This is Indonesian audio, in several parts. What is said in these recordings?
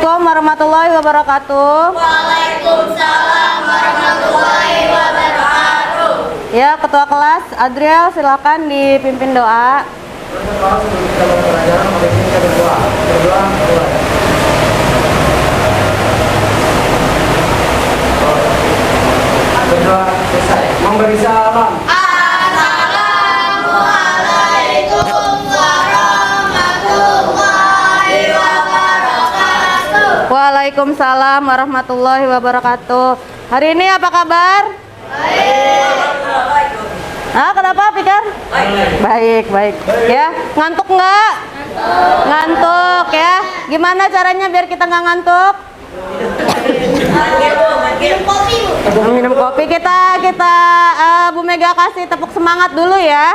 Assalamualaikum warahmatullahi wabarakatuh. Waalaikumsalam warahmatullahi wabarakatuh. Ya, Ketua Kelas Adriel, silakan dipimpin doa. Berdoa selesai. Memberi salam. Assalamualaikum warahmatullahi wabarakatuh. Waalaikumsalam warahmatullahi wabarakatuh. Hari ini apa kabar? Ah, kenapa Fikar? Baik. Ya, ngantuk nggak? Ngantuk ya. Gimana caranya biar kita nggak ngantuk? Minum kopi, Bu. Minum kopi. Kita Bu Mega kasih tepuk semangat dulu ya.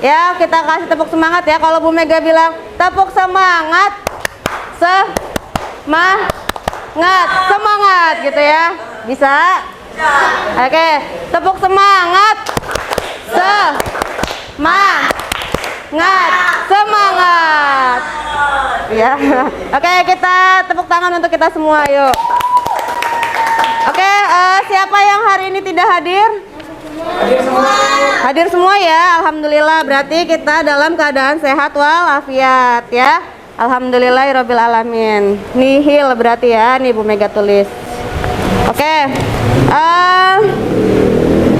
Ya, kita kasih tepuk semangat ya. Kalau Bu Mega bilang tepuk semangat, semangat gitu ya. Bisa? Oke, tepuk semangat. Semangat. Ya. Oke, kita tepuk tangan untuk kita semua, yuk. Oke, siapa yang hari ini tidak hadir? Hadir semua ya, alhamdulillah. Berarti kita dalam keadaan sehat walafiat ya. Alhamdulillahirabbil alamin. Nihil berarti ya, nih Bu Mega tulis. Oke.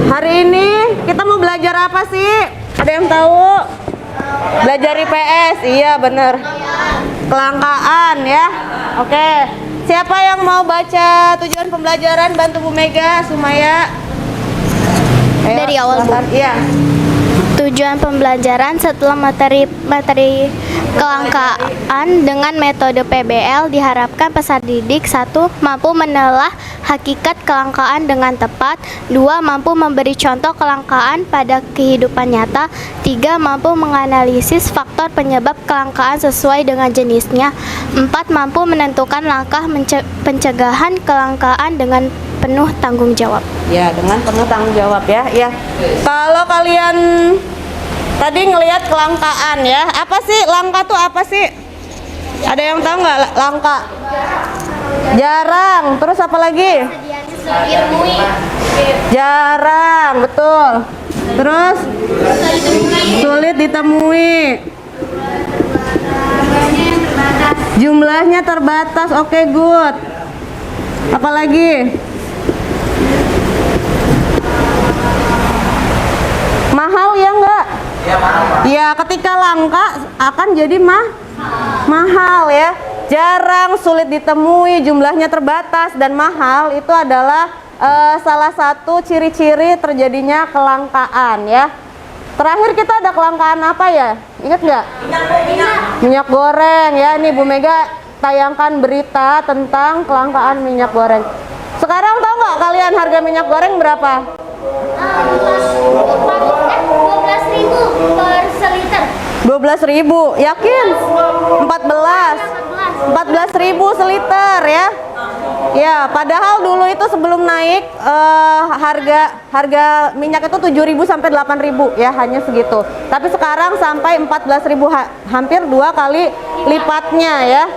Hari ini kita mau belajar apa sih? Ada yang tahu? Belajar IPS. Iya, bener. Kelangkaan ya. Oke. Siapa yang mau baca tujuan pembelajaran, bantu Bu Mega, Sumaya. Ayo, Dari awal, Bu. Iya. Tujuan pembelajaran setelah materi kelangkaan dengan metode PBL diharapkan peserta didik 1. Mampu menelah hakikat kelangkaan dengan tepat. 2. Mampu memberi contoh kelangkaan pada kehidupan nyata. 3. Mampu menganalisis faktor penyebab kelangkaan sesuai dengan jenisnya. 4. Mampu menentukan langkah pencegahan kelangkaan dengan penuh tanggung jawab. Ya, dengan penuh tanggung jawab ya. Ya. Kalau kalian tadi ngelihat kelangkaan ya, apa sih langka tuh apa sih? Ada yang tahu nggak langka? Jarang. Terus apa lagi? Jarang, betul. Terus sulit ditemui. Jumlahnya terbatas. Oke, good. Apalagi? Mahal ya enggak? Ya, ketika langka akan jadi mahal ya. Jarang, sulit ditemui, jumlahnya terbatas dan mahal itu adalah salah satu ciri-ciri terjadinya kelangkaan ya. Terakhir kita ada kelangkaan apa ya? Ingat nggak? Minyak goreng ya. Ini Bu Mega tayangkan berita tentang kelangkaan minyak goreng. Sekarang tahu nggak kalian harga minyak goreng berapa? 12.000 per seliter. 12.000, yakin? 14.000 seliter ya. Ya, padahal dulu itu sebelum naik harga minyak itu 7.000 sampai 8.000 ya, hanya segitu. Tapi sekarang sampai 14.000, hampir 2 kali lipatnya ya.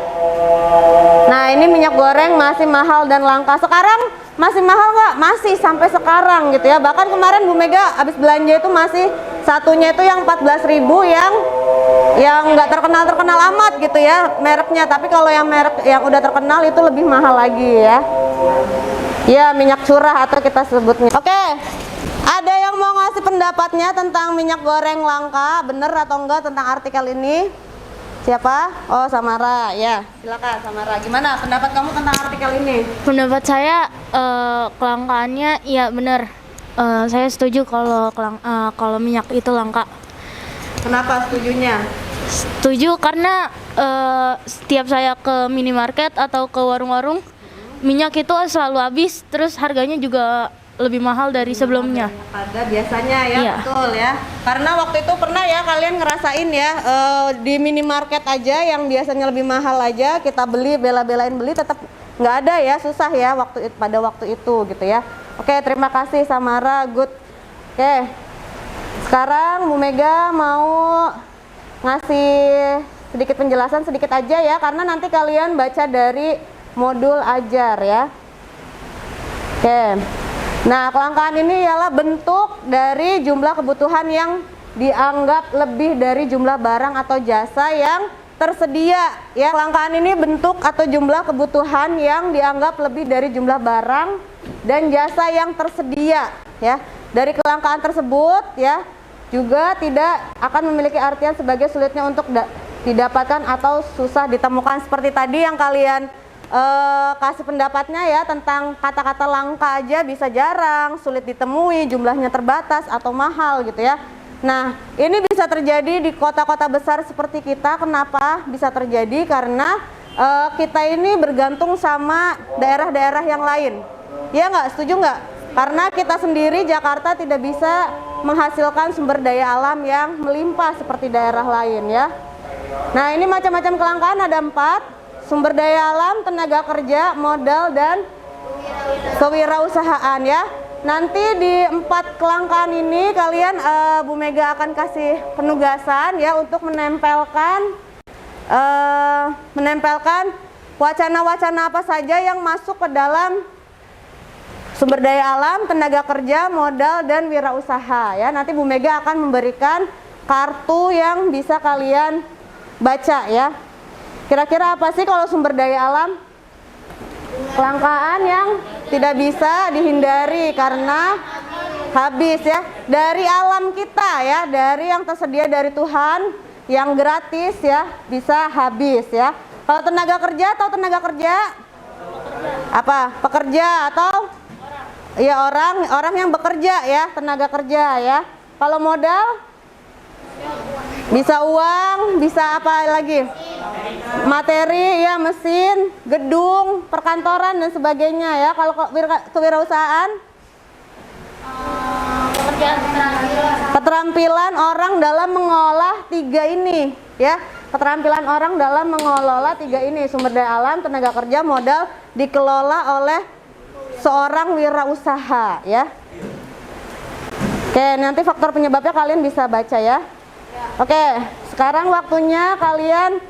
Nah, ini minyak goreng masih mahal dan langka. Sekarang masih mahal nggak? Masih sampai sekarang gitu ya. Bahkan kemarin Bu Mega habis belanja itu masih satunya itu yang 14.000 yang nggak terkenal amat gitu ya mereknya. Tapi kalau yang merek yang udah terkenal itu lebih mahal lagi ya. Ya, minyak curah atau kita sebutnya. Oke. Ada yang mau ngasih pendapatnya tentang minyak goreng langka, bener atau enggak tentang artikel ini? Siapa? Oh, Samara. Ya, silakan Samara. Gimana pendapat kamu tentang artikel ini? Pendapat saya kelangkaannya ya benar. Saya setuju kalau minyak itu langka. Kenapa setujunya? Setuju karena setiap saya ke minimarket atau ke warung-warung, minyak itu selalu habis, terus harganya juga lebih mahal dari sebelumnya. Ada biasanya ya, Iya. betul ya. Karena waktu itu pernah ya kalian ngerasain ya di minimarket aja yang biasanya lebih mahal aja kita beli, bela-belain beli tetap nggak ada ya, susah ya pada waktu itu gitu ya. Oke, terima kasih Samara, good. Oke, sekarang Bu Mega mau ngasih sedikit penjelasan sedikit aja ya, karena nanti kalian baca dari modul ajar ya. Oke. Nah, kelangkaan ini ialah bentuk dari jumlah kebutuhan yang dianggap lebih dari jumlah barang atau jasa yang tersedia ya. Kelangkaan ini bentuk atau jumlah kebutuhan yang dianggap lebih dari jumlah barang dan jasa yang tersedia ya. Dari kelangkaan tersebut ya juga tidak akan memiliki artian sebagai sulitnya untuk didapatkan atau susah ditemukan, seperti tadi yang kalian kasih pendapatnya ya, tentang kata-kata langka aja bisa jarang, sulit ditemui, jumlahnya terbatas atau mahal gitu ya. Nah, ini bisa terjadi di kota-kota besar seperti kita. Kenapa bisa terjadi? Karena kita ini bergantung sama daerah-daerah yang lain. Ya nggak? Setuju nggak? Karena kita sendiri Jakarta tidak bisa menghasilkan sumber daya alam yang melimpah seperti daerah lain ya. Nah, ini macam-macam kelangkaan ada 4. Sumber daya alam, tenaga kerja, modal, dan kewirausahaan ya. Nanti di 4 kelangkaan ini kalian Bu Mega akan kasih penugasan ya untuk menempelkan wacana-wacana apa saja yang masuk ke dalam sumber daya alam, tenaga kerja, modal, dan wirausaha ya. Nanti Bu Mega akan memberikan kartu yang bisa kalian baca ya. Kira-kira apa sih kalau sumber daya alam? Kelangkaan yang tidak bisa dihindari karena habis ya. Dari alam kita ya, dari yang tersedia dari Tuhan, yang gratis ya, bisa habis ya. Kalau tenaga kerja atau tenaga kerja? Apa? Pekerja atau? Ya orang yang bekerja ya, tenaga kerja ya. Kalau modal? Bisa uang, bisa apa lagi? Materi ya, mesin, gedung, perkantoran dan sebagainya ya. Kalau kewirausahaan, keterampilan orang dalam mengolah 3 ini ya. Keterampilan orang dalam mengelola 3 ini, sumber daya alam, tenaga kerja, modal, dikelola oleh seorang wirausaha ya. Oke, nanti faktor penyebabnya kalian bisa baca ya. Oke, sekarang waktunya kalian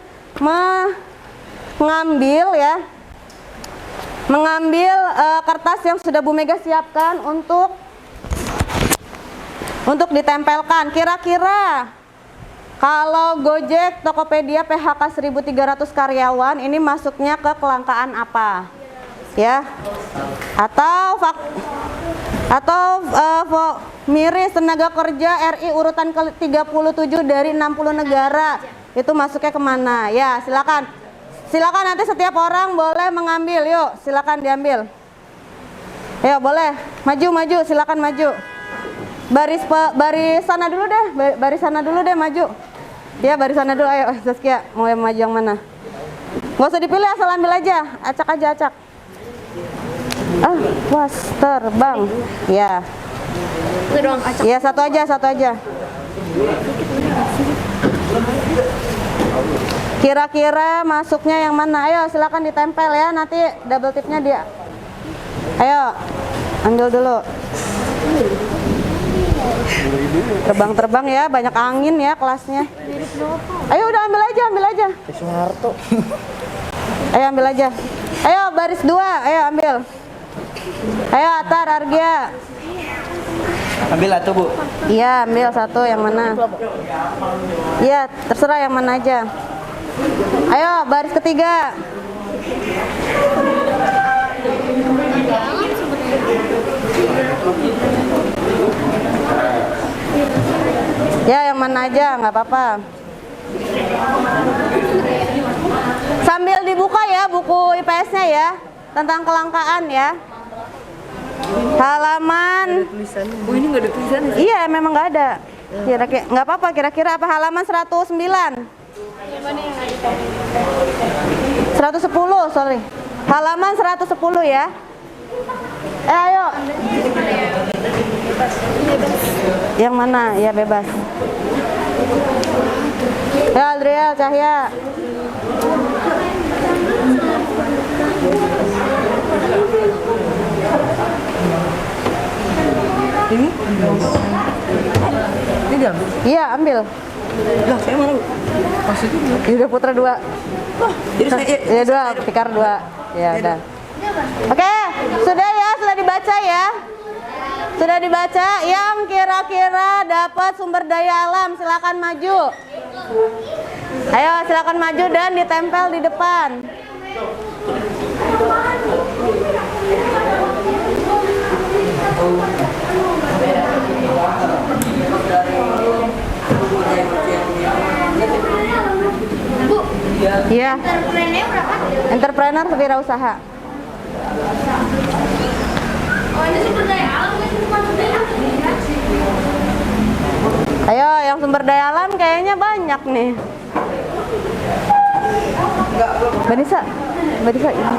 mengambil kertas yang sudah Bu Mega siapkan untuk ditempelkan. Kira-kira kalau Gojek, Tokopedia, PHK 1.300 karyawan ini masuknya ke kelangkaan apa? Ya. Atau miris tenaga kerja RI urutan ke-37 dari 60 negara. Itu masuknya kemana? Ya, silakan. Silakan nanti setiap orang boleh mengambil. Yuk, silakan diambil. Ya, boleh. Maju, silakan maju. Baris sana dulu deh. Baris sana dulu deh, maju. Ya, baris sana dulu. Ayo, Zaskia, mau maju yang mana? Nggak usah dipilih, asal ambil aja. Acak aja, acak. Was terbang. Ya. Ya, satu aja. Kira-kira masuknya yang mana? Ayo silakan ditempel ya. Nanti double tipnya dia. Ayo, ambil dulu. Terbang-terbang ya, banyak angin ya kelasnya. Ayo udah ambil aja. Ayo ambil aja. Ayo baris 2, ayo ambil. Ayo Atar, Argia. Ambil satu, Bu. Iya, ambil satu, yang mana? Iya, terserah yang mana aja. Ayo, baris ketiga. Ya, yang mana aja, nggak apa-apa. Sambil dibuka ya buku IPS-nya ya, tentang kelangkaan ya. Halaman. Oh, ini nggak ada tulisannya. Iya, memang nggak ada. Kira-kira nggak apa-apa. Kira-kira apa? Halaman 109. 110, sorry. Halaman 110 ya. Ayo. Yang mana? Ya bebas. Ya Adriel, Cahya. Ini diambil. Iya, ambil. Lah, saya mana, Bu? Pas itu. Udah putra 2. Jadi saya Ya 2, tikar 2. Ya udah. Oke, sudah ya, sudah dibaca ya. Sudah dibaca. Yang kira-kira dapat sumber daya alam, silakan maju. Ayo, silakan maju dan ditempel di depan. Iya. Entrepreneur wirausaha. Oh, ini sumber daya alam, ini bukan sumber daya alam. Ayo, yang sumber daya alam kayaknya banyak nih. Mbak Nisa ini.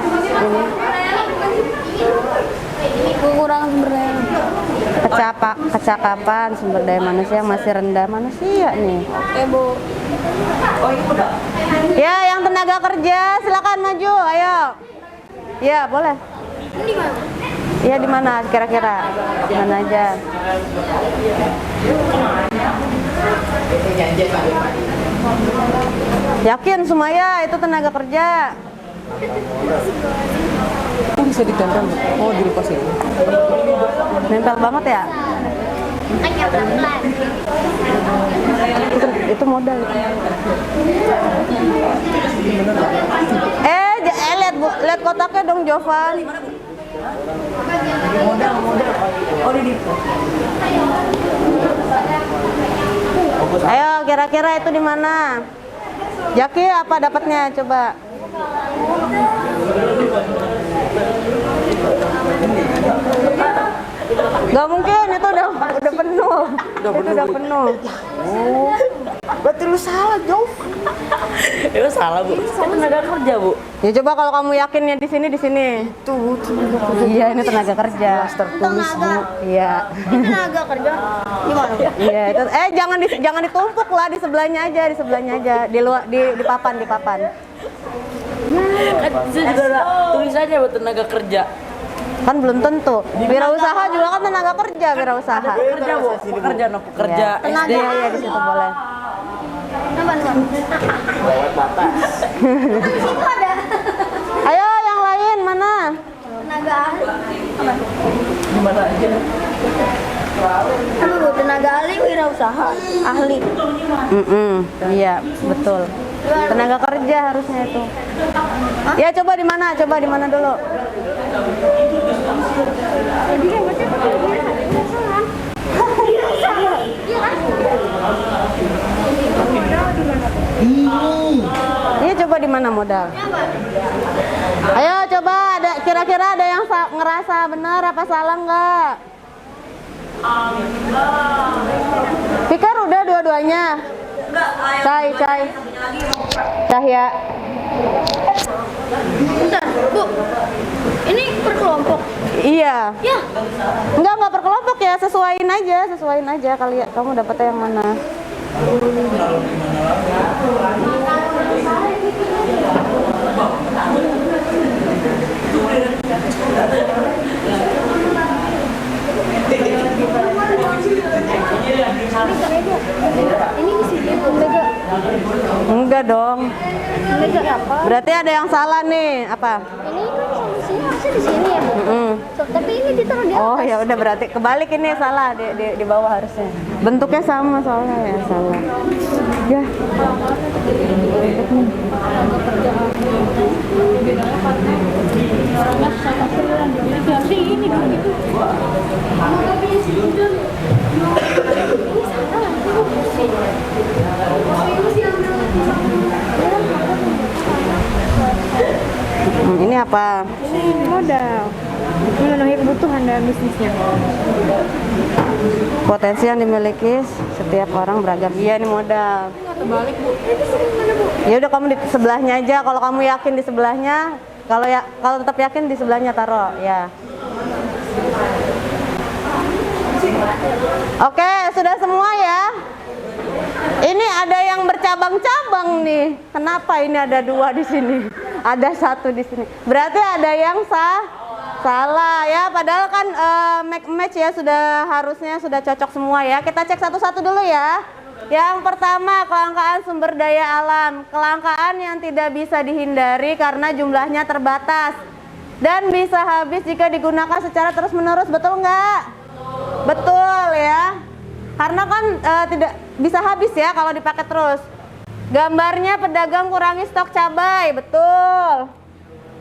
Kekurangan sumber daya. Kecakapan sumber daya manusia yang masih rendah manusia nih. Bu. Ya, yang tenaga kerja silakan maju, ayo. Ya, boleh. Ini mana? Iya, di mana kira-kira? Di mana aja? Yakin Sumaya itu tenaga kerja? Oh, bisa ditempel. Oh, dilepas ya. Nempel banget ya? Hanya pelan-pelan. Itu modal. Lihat kotaknya dong, Jovan. Oh, di Ayo, kira-kira itu di mana? Jaki apa dapatnya? Coba. Gak mungkin, itu udah penuh. Udah penuh. Oh, berarti lu salah, Jov. Itu salah, Bu. Itu tenaga kerja, Bu. Ya coba kalau kamu yakinnya di sini. Tuh, Iya, ini tenaga kerja. tertulis, Bu. Iya. Tenaga kerja. Gimana? Iya, itu jangan ditumpuk lah, di sebelahnya aja. Di luar di papan. Kan itu juga ada tulisannya buat tenaga kerja. Kan belum tentu. Wirausaha juga kan tenaga kerja, wirausaha. Pekerja, Bu. Pekerja, no pekerja. Iya. SD. Iya, di situ boleh. Lewat batas. Itu ada Ayo yang lain mana? tenaga ahli. Gimana aja? Aduh, tenaga ahli wirausaha. Ahli. Iya, betul. Tenaga kerja harusnya itu. Ya coba di mana? Coba di mana dulu? Iya, coba di mana modal? Ayo coba, ada kira-kira ada yang ngerasa benar apa salah nggak? Pikir udah dua-duanya. Cai. Cahya. Bentar, Bu. Ini per kelompok. Iya. Ya. Enggak per kelompok ya, sesuaiin aja kali ya. Kamu dapetnya yang mana? Ini di sini Omega. Enggak dong. Omega apa? Berarti ada yang salah nih. Apa? Ini kan solusinya harusnya di sini ya, Bu. Tapi ini ditaruh di Oh ya udah, berarti kebalik, ini salah di bawah harusnya. Bentuknya sama soalnya ya, salah. Ya. Ini apa? Modal. Memenuhi kebutuhan dalam bisnisnya. Potensi yang dimiliki setiap orang beragam. Iya, ini modal. Ya udah, kamu di sebelahnya aja. Kalau kamu yakin di sebelahnya, kalau tetap yakin di sebelahnya taruh ya. Oke, sudah semua ya. Ini ada yang bercabang-cabang nih. Kenapa ini ada 2 di sini? Ada 1 di sini. Berarti ada yang salah ya. Padahal kan match ya, harusnya sudah cocok semua ya. Kita cek satu-satu dulu ya. Yang pertama, kelangkaan sumber daya alam. Kelangkaan yang tidak bisa dihindari karena jumlahnya terbatas dan bisa habis jika digunakan secara terus-menerus. Betul nggak? Betul ya. Karena kan tidak bisa habis ya kalau dipakai terus. Gambarnya pedagang kurangi stok cabai. Betul.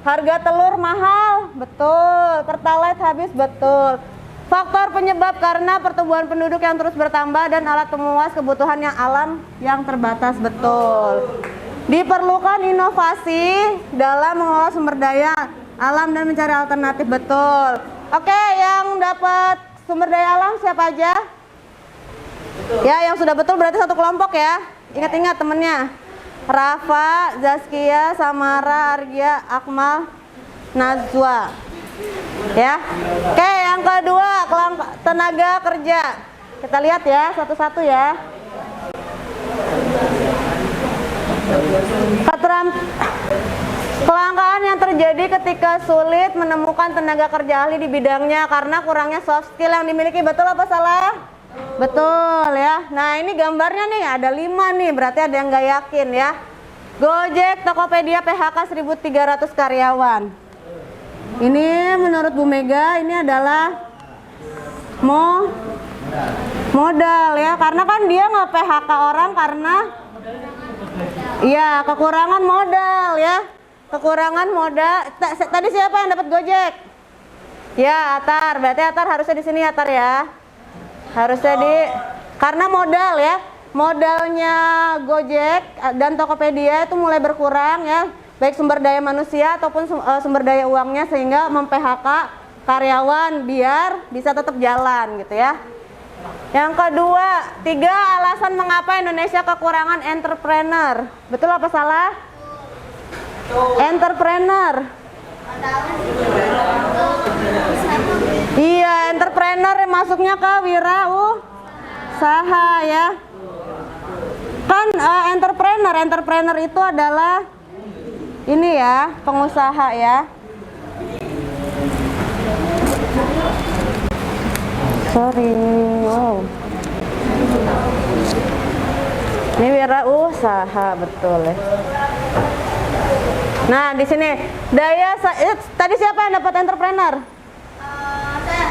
Harga telur mahal. Betul. Pertalite habis. Betul. Faktor penyebab karena pertumbuhan penduduk yang terus bertambah dan alat pemuas kebutuhan yang alam yang terbatas. Betul. Diperlukan inovasi dalam mengelola sumber daya alam dan mencari alternatif. Betul. Oke, yang dapat sumber daya alam siapa aja? Ya, yang sudah betul berarti satu kelompok ya. Ingat-ingat temennya. Rafa, Zaskia, Samara, Argia, Akmal, Nazwa. Ya. Oke, yang kedua, tenaga kerja. Kita lihat ya, satu-satu ya. Kelangkaan yang terjadi ketika sulit menemukan tenaga kerja ahli di bidangnya karena kurangnya soft skill yang dimiliki. Betul apa salah? Betul ya. Nah, ini gambarnya nih, ada 5 nih, berarti ada yang nggak yakin ya. Gojek, Tokopedia, PHK 1.300 karyawan. Ini menurut Bu Mega ini adalah modal ya, karena kan dia nggak PHK orang karena ya kekurangan modal ya, kekurangan modal. Tadi siapa yang dapat Gojek? Ya, Atar. Berarti Atar harusnya di sini Atar ya. Harusnya karena modal ya, modalnya Gojek dan Tokopedia itu mulai berkurang ya, baik sumber daya manusia ataupun sumber daya uangnya, sehingga mem-PHK karyawan biar bisa tetap jalan gitu ya. Yang kedua, 3 alasan mengapa Indonesia kekurangan entrepreneur. Betul apa salah? Entrepreneur. Iya, entrepreneur masuknya ke wirausaha ya. Kan entrepreneur itu adalah ini ya, pengusaha ya. Sorry, wow. Ini wirausaha betul ya. Nah, di sini tadi siapa yang dapat entrepreneur?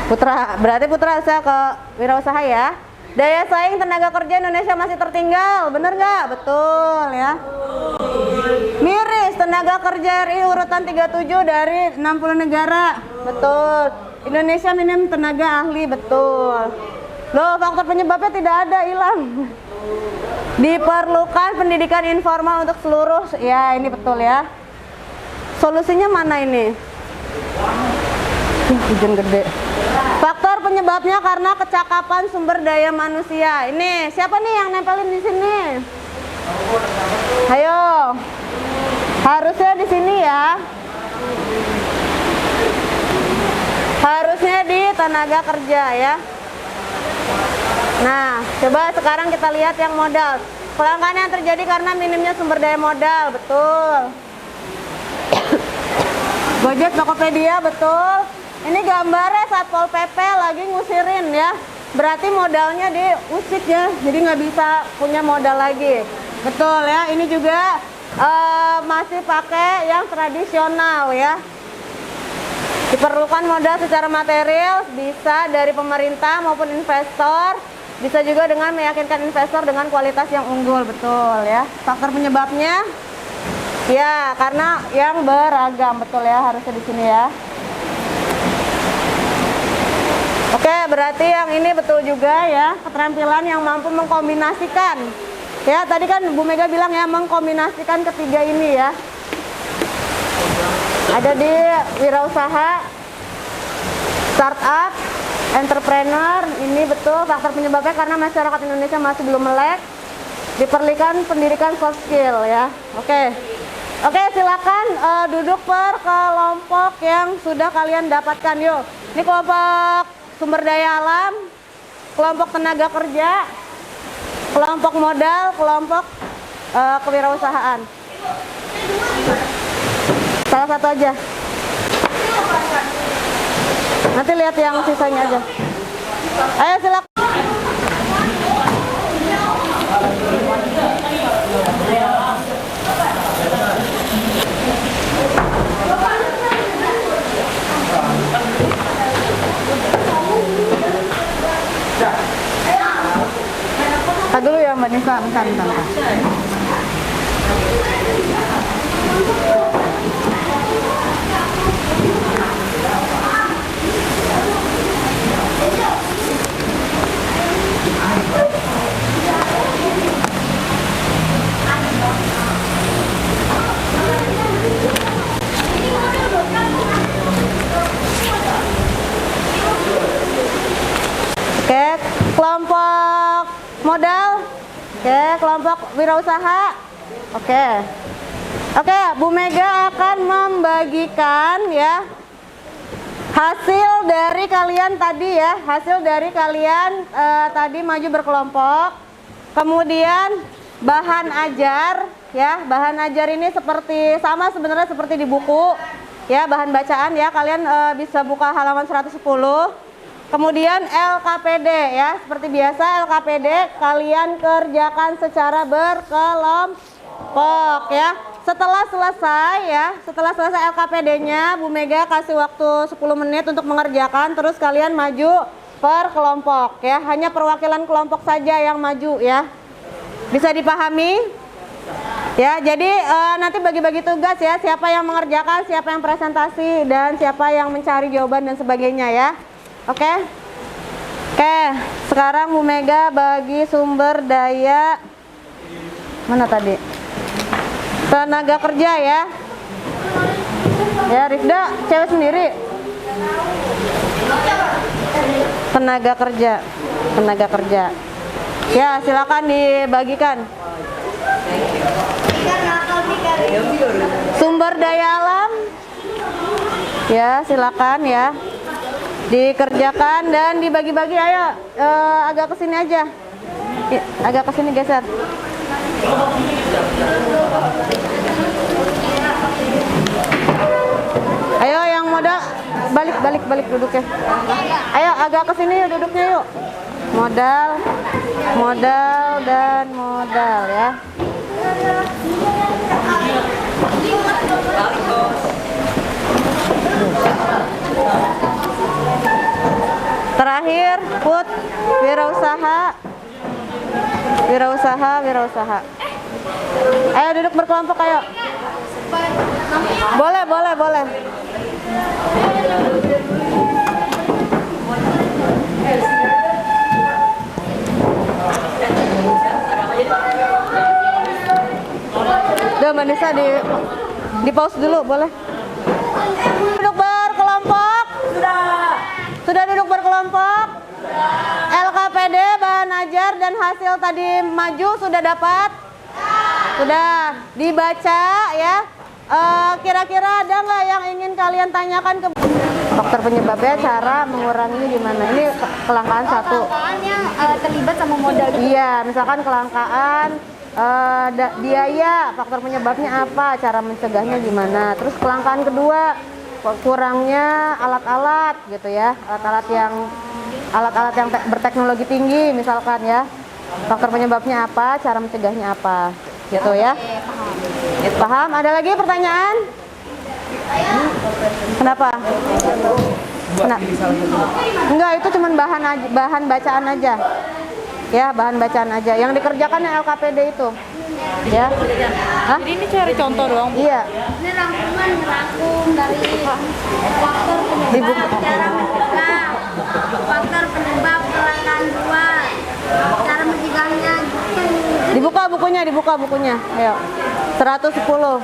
Putra. Berarti Putra saya ke wirausaha ya. Daya saing tenaga kerja Indonesia masih tertinggal, bener nggak? Betul ya. Miris, tenaga kerja RI urutan 37 dari 60 negara. Betul. Indonesia minim tenaga ahli. Betul. Loh, faktor penyebabnya tidak ada, hilang. Diperlukan pendidikan informal untuk seluruh. Ya, ini betul ya. Solusinya mana ini? Hujan gede. Faktor penyebabnya karena kecakapan sumber daya manusia. Ini siapa nih yang nempelin di sini? Ayo. Harusnya di sini ya. Harusnya di tenaga kerja ya. Nah, coba sekarang kita lihat yang modal. Kelangkaan yang terjadi karena minimnya sumber daya modal. Betul. Gojek, Tokopedia, betul. Ini gambarnya Satpol PP lagi ngusirin ya. Berarti modalnya diusik ya, jadi nggak bisa punya modal lagi. Betul ya, ini juga masih pakai yang tradisional ya. Diperlukan modal secara material, bisa dari pemerintah maupun investor. Bisa juga dengan meyakinkan investor dengan kualitas yang unggul. Betul ya. Faktor penyebabnya ya, karena yang beragam. Betul ya, harusnya di sini ya. Oke, berarti yang ini betul juga ya, keterampilan yang mampu mengkombinasikan. Ya, tadi kan Bu Mega bilang ya, mengkombinasikan ketiga ini ya. Ada di wirausaha, startup, entrepreneur, ini betul faktor penyebabnya karena masyarakat Indonesia masih belum melek. Diperlukan pendidikan soft skill ya. Oke, silakan duduk per kelompok yang sudah kalian dapatkan. Yuk, ini kelompok sumber daya alam, kelompok tenaga kerja, kelompok modal, kelompok kewirausahaan. Salah satu aja. Nanti lihat yang sisanya aja. Ayo silakan. Vanessa, bentar. Oke, kelompok modal. Oke, kelompok wirausaha. Oke. Oke, Bu Mega akan membagikan ya hasil dari kalian tadi ya, hasil dari kalian tadi maju berkelompok. Kemudian bahan ajar ya, bahan ajar ini seperti sama sebenarnya seperti di buku ya, bahan bacaan ya. Kalian bisa buka halaman 110. Kemudian LKPD ya, seperti biasa LKPD kalian kerjakan secara berkelompok ya. Setelah selesai LKPD-nya, Bu Mega kasih waktu 10 menit untuk mengerjakan, terus kalian maju per kelompok ya. Hanya perwakilan kelompok saja yang maju ya. Bisa dipahami? Ya, jadi nanti bagi-bagi tugas ya, siapa yang mengerjakan, siapa yang presentasi, dan siapa yang mencari jawaban dan sebagainya ya. Oke, sekarang Bu Mega bagi sumber daya mana tadi? Tenaga kerja ya. Ya, Rifda cewek sendiri. Tenaga kerja. Ya, silakan dibagikan. Sumber daya alam. Ya, silakan ya. Dikerjakan dan dibagi-bagi. Ayo agak kesini aja, agak kesini geser. Ayo yang modal balik duduknya. Ayo agak kesini yuk duduknya yuk. Modal dan modal ya. Terakhir, Put, wirausaha. Ayo duduk berkelompok, ayo. Boleh. Udah, Mbak Nisa di pause dulu, boleh? Duduk berkelompok. Sudah duduk berkelompok? LKPD, bahan ajar, dan hasil tadi maju sudah dapat? Sudah dibaca ya. Kira-kira ada nggak yang ingin kalian tanyakan ke faktor penyebabnya, cara menguranginya gimana? Ini kelangkaan satu. Kelangkaannya terlibat sama modal gitu. Iya, misalkan kelangkaan biaya, faktor penyebabnya apa, cara mencegahnya gimana. Terus kelangkaan kedua, kurangnya alat-alat gitu ya, alat-alat yang berteknologi tinggi misalkan ya, faktor penyebabnya apa, cara mencegahnya apa gitu ya. Paham? Ada lagi pertanyaan? Kenapa? Enggak, itu cuma bahan bacaan aja ya, bahan bacaan aja yang dikerjakan yang LKPD itu ya. Hah? Jadi ini cari contoh doang, Bu. Iya. Ini rangkum dari faktor penyebab, cara mencegah, faktor penyebab kelangkaan buah, cara mencegahnya gitu. Dibuka bukunya. Ayo. 110.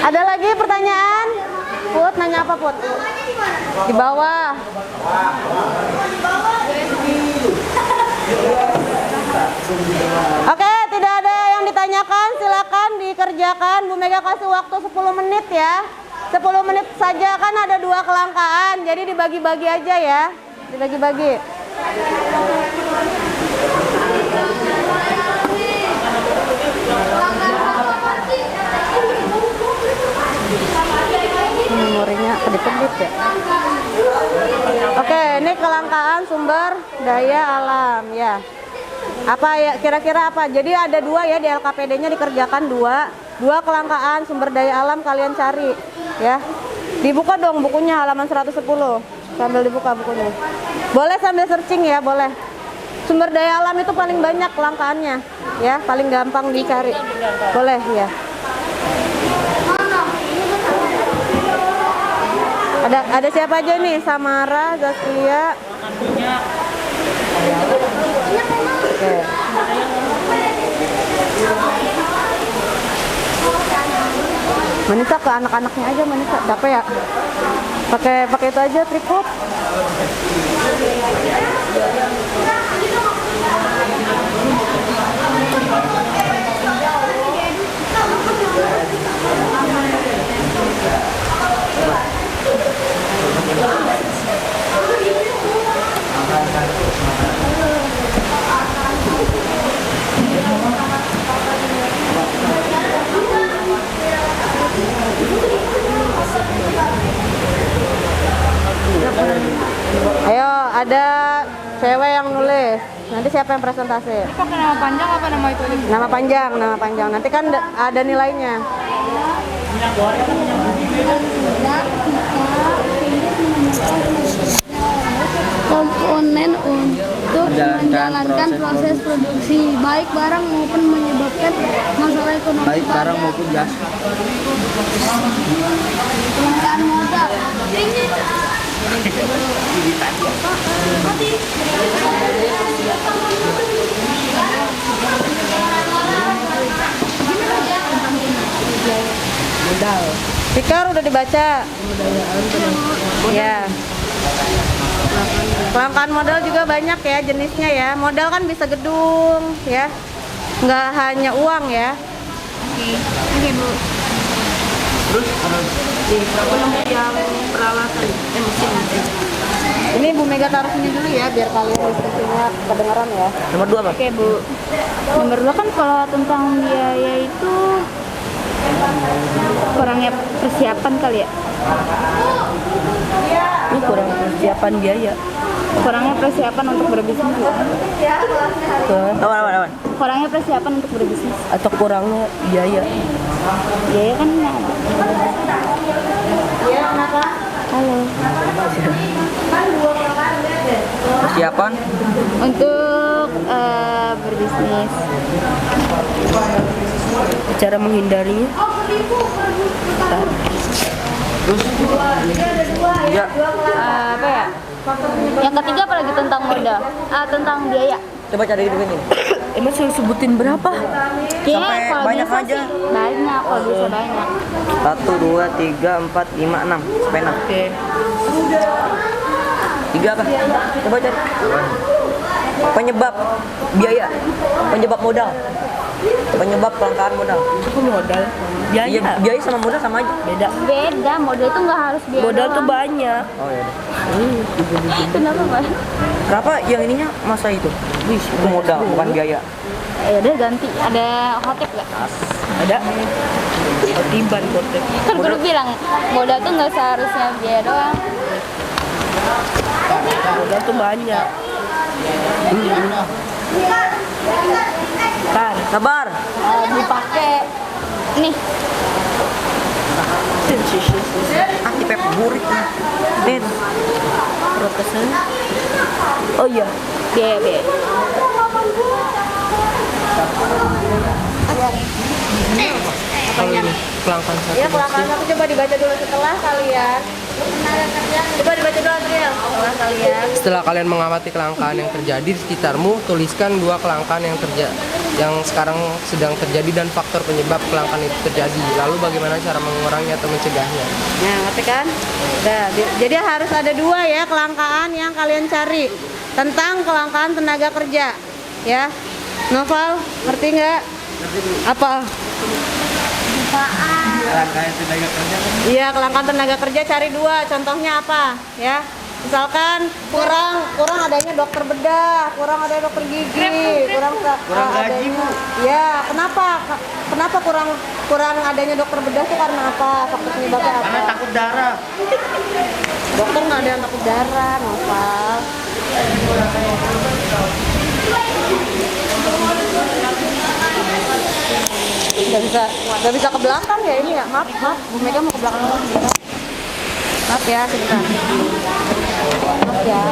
Ada lagi pertanyaan? Put, nanya apa, Put? Di bawah. Oke, tidak ada yang ditanyakan, silakan dikerjakan. Bu Mega kasih waktu 10 menit ya. 10 menit saja, kan ada 2 kelangkaan, jadi dibagi-bagi aja ya. Dibagi-bagi. Memorinya kedip-kedip ya. Oke, ini kelangkaan sumber daya alam ya. Apa ya, kira-kira apa? Jadi ada 2 ya, di LKPD-nya dikerjakan 2 kelangkaan sumber daya alam kalian cari ya. Dibuka dong bukunya halaman 110. Sambil dibuka bukunya. Boleh sambil searching ya, boleh. sumber daya alam itu paling banyak kelangkaannya, ya, paling gampang dicari. Boleh ya. Ada siapa aja nih? Samara, Zaskia. Oke. Manisa ke anak-anaknya aja, Manisa. Capek ya? Pakai itu aja tripod. Ayo, ada cewek yang nulis. Nanti siapa yang presentasi? Pakai nama panjang apa nama itu? Nama panjang. Nanti kan ada nilainya. Komponen untuk menjalankan proses produksi baik barang maupun menyebabkan masalah ekonomi. Baik barang maupun jas. Kelangkaan modal. Modal. Fikar udah dibaca. Ya. Kelangkaan modal juga banyak ya jenisnya ya. Modal kan bisa gedung ya. Nggak hanya uang ya. Oke, Bu. Yang peralatan mesin. Ini Bu Mega taruh sini dulu ya biar kalian diskusinya kedengaran ya. Nomor 2 apa? Oke, Bu. Nomor 2 kan kalau tentang biaya itu kurangnya persiapan kali ya. Ini kurang persiapan biaya. Kurangnya persiapan untuk berbisnis. Awan. Kurangnya persiapan untuk berbisnis. Atau kurangnya biaya. Biaya kan Iya, kenapa? halo. Persiapan Untuk berbisnis. cara menghindarinya. Terus ya, Apa ya? Yang ketiga apalagi tentang modal. Tentang biaya. coba cari di sini. Emang suruh sebutin berapa? Kayaknya Sampai kalau banyak bisa aja. sih banyak, kalau bisa banyak. 1, 2, 3, 4, 5, 6 sampai 6. Oke. 3 apa? Coba cari. Penyebab biaya, penyebab modal, penyebab kelangkaan modal. Itu modal. Iya, biaya sama modal sama aja. Beda. Beda, modal itu nggak harus biaya Modal tuh doang. banyak. Oh iya. Kenapa, Pak? Berapa yang ininya masa itu? Wih, itu modal bukan biaya. Ya udah ganti. Ada hotep nggak? Ada. Tiban kotek. Kan gue bilang modal tuh nggak seharusnya biaya doang. Modal tuh banyak. Kan. Sabar. Dipakai nih. Pep burik nih. Protesan. Oh iya. Biaya. Kelangkaan satu. Ya, kelangkaan aku coba dibaca dulu setelah kalian. Coba dibaca dulu Adriel. Setelah kalian. Setelah kalian mengamati kelangkaan yang terjadi di sekitarmu, tuliskan 2 kelangkaan yang sekarang sedang terjadi dan faktor penyebab kelangkaan itu terjadi. Lalu bagaimana cara mengurangi atau mencegahnya? Nah, ngerti kan? Udah, jadi harus ada 2 ya kelangkaan yang kalian cari tentang kelangkaan tenaga kerja, ya. Noval, ngerti nggak? Apa? Kelangkaan tenaga kerja. Iya, kelangkaan tenaga kerja cari 2. Contohnya apa? Ya. Misalkan kurang adanya dokter bedah, kurang ada dokter gigi, kurang gaji, Bu. Ya, kenapa kurang adanya dokter bedah itu karena apa? Faktor penyebabnya apa? Karena takut darah. Dokter nggak ada yang takut darah, Noval. Nggak bisa ke belakang ya ini ya. Maaf, Bu Mega mau ke belakang dulu. Maaf ya, sebentar. Maaf ya.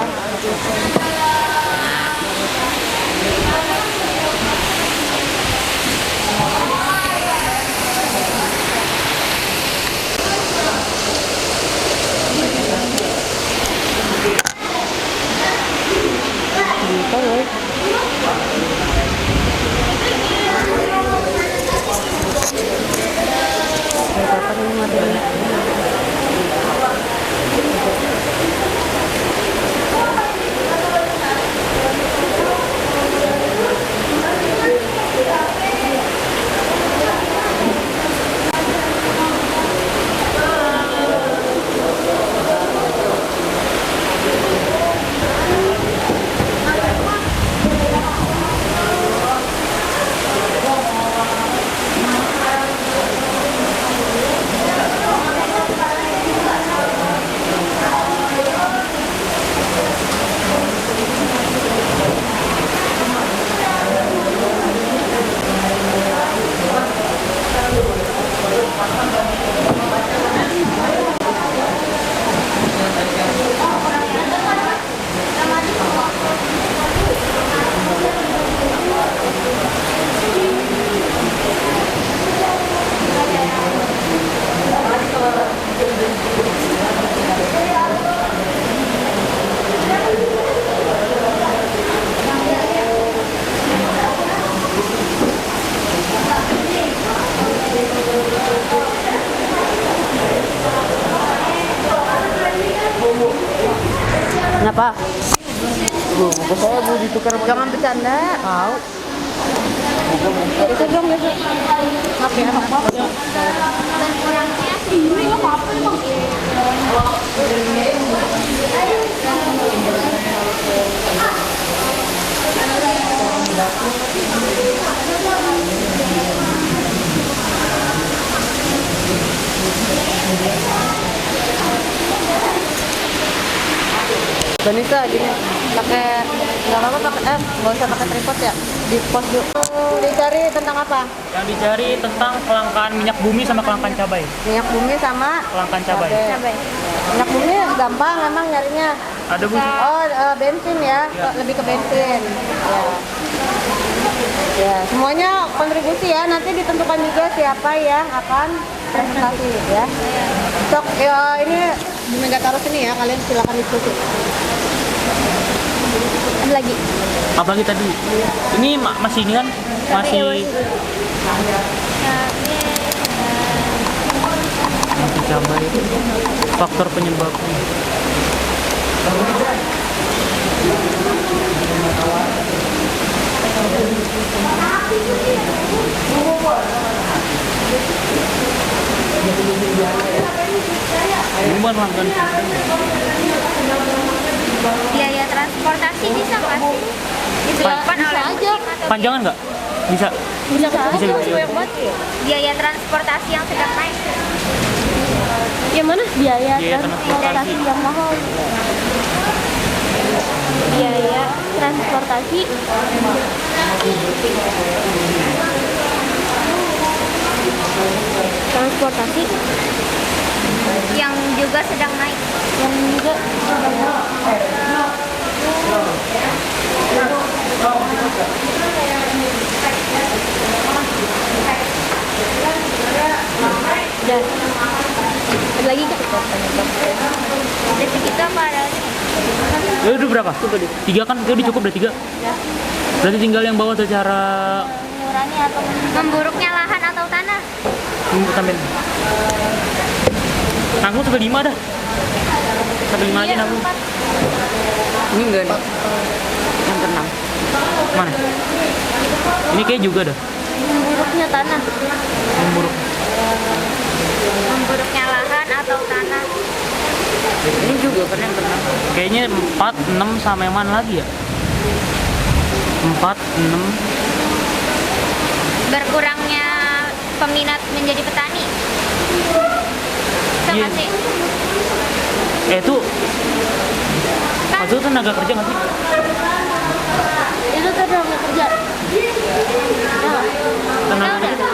Kenapa? Buku saya bu ditukar sama Jangan bercanda. Tahu. Itu dong besok. Oke, apa? Banisa gini pakai nggak apa-apa pakai nggak usah pakai tripod ya di pos dulu. Dicari tentang apa? Yang dicari tentang kelangkaan minyak bumi sama kelangkaan cabai. Minyak bumi sama Kelangkaan cabai. Minyak bumi gampang memang nyarinya. Ada bu? Oh bensin ya, lebih ke bensin. Ya semuanya kontribusi ya. Nanti ditentukan juga siapa yang akan presentasi ya. Sok ya, ini Bu Mega taruh sini ya. Kalian silakan diskusi. Ada lagi. Apalagi tadi? Ini masih ini kan? Masih cabai. Faktor penyebabnya. Bukan kan? Biaya transportasi bisa nggak sih? Disebabkan oleh musim atau Panjangan nggak? Bisa. Bisa kan? Bisa, bisa. Banyak banget. biaya transportasi yang sedang naik? Yang mana? Biaya Biaya transportasi transportasi. yang mahal. Biaya transportasi Yang juga sedang naik. yang juga Ada lagi nggak? Ada segitu apa ada? Udah berapa? Tiga kan? Udah cukup, udah tiga. Berarti tinggal yang bawah secara Mengurangi atau memburuknya lahan atau tanah? tambahin. Nanggung sampai 5 dah. Sampai 5 aja nanggung. Ini enggak nih. Yang keenam. Mana? Ini kayak juga dah. memburuknya tanah. Yang buruk. Memburuknya lahan atau tanah? Ini juga kan yang keenam. Kayaknya 4, 6 sama yang mana lagi ya? 4, 6. Berkurangnya peminat menjadi petani? Bisa nggak Iya. sih? Itu maksudnya tenaga kerja nggak sih? Itu tenaga kerja. Tenaga Udah. kerja.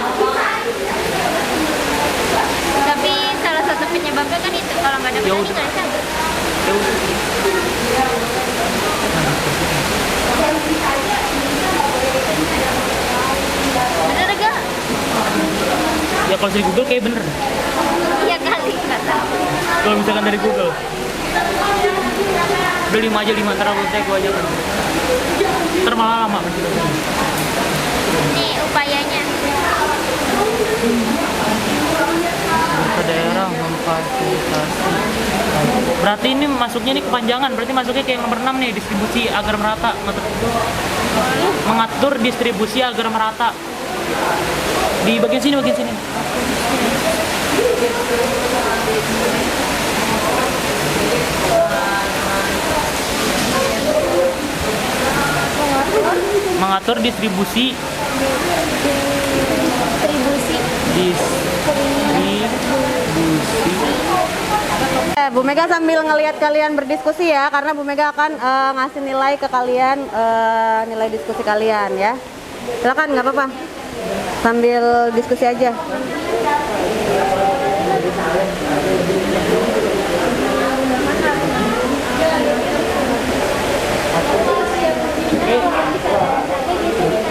Tapi salah satu penyebabnya kan itu, kalau nggak ada Ya petani udah. nggak bisa. Ya udah. Bener gak? Ya kalau dari Google kayak bener. Iya kali, nggak tahu. Kalau misalkan dari Google. Udah 5 aja, 5 ntar aku cek gua aja kan. Ntar malah lama berarti. Nih upayanya. Ke daerah fasilitasi. Berarti ini masuknya nih kepanjangan, berarti masuknya kayak nomor 6 nih, distribusi agar merata. Mengatur distribusi agar merata. Di bagian sini, bagian sini. Mengatur distribusi. Bu Mega sambil ngelihat kalian berdiskusi ya, karena Bu Mega akan ngasih nilai ke kalian, nilai diskusi kalian ya. Silakan, nggak apa-apa. Sambil diskusi aja.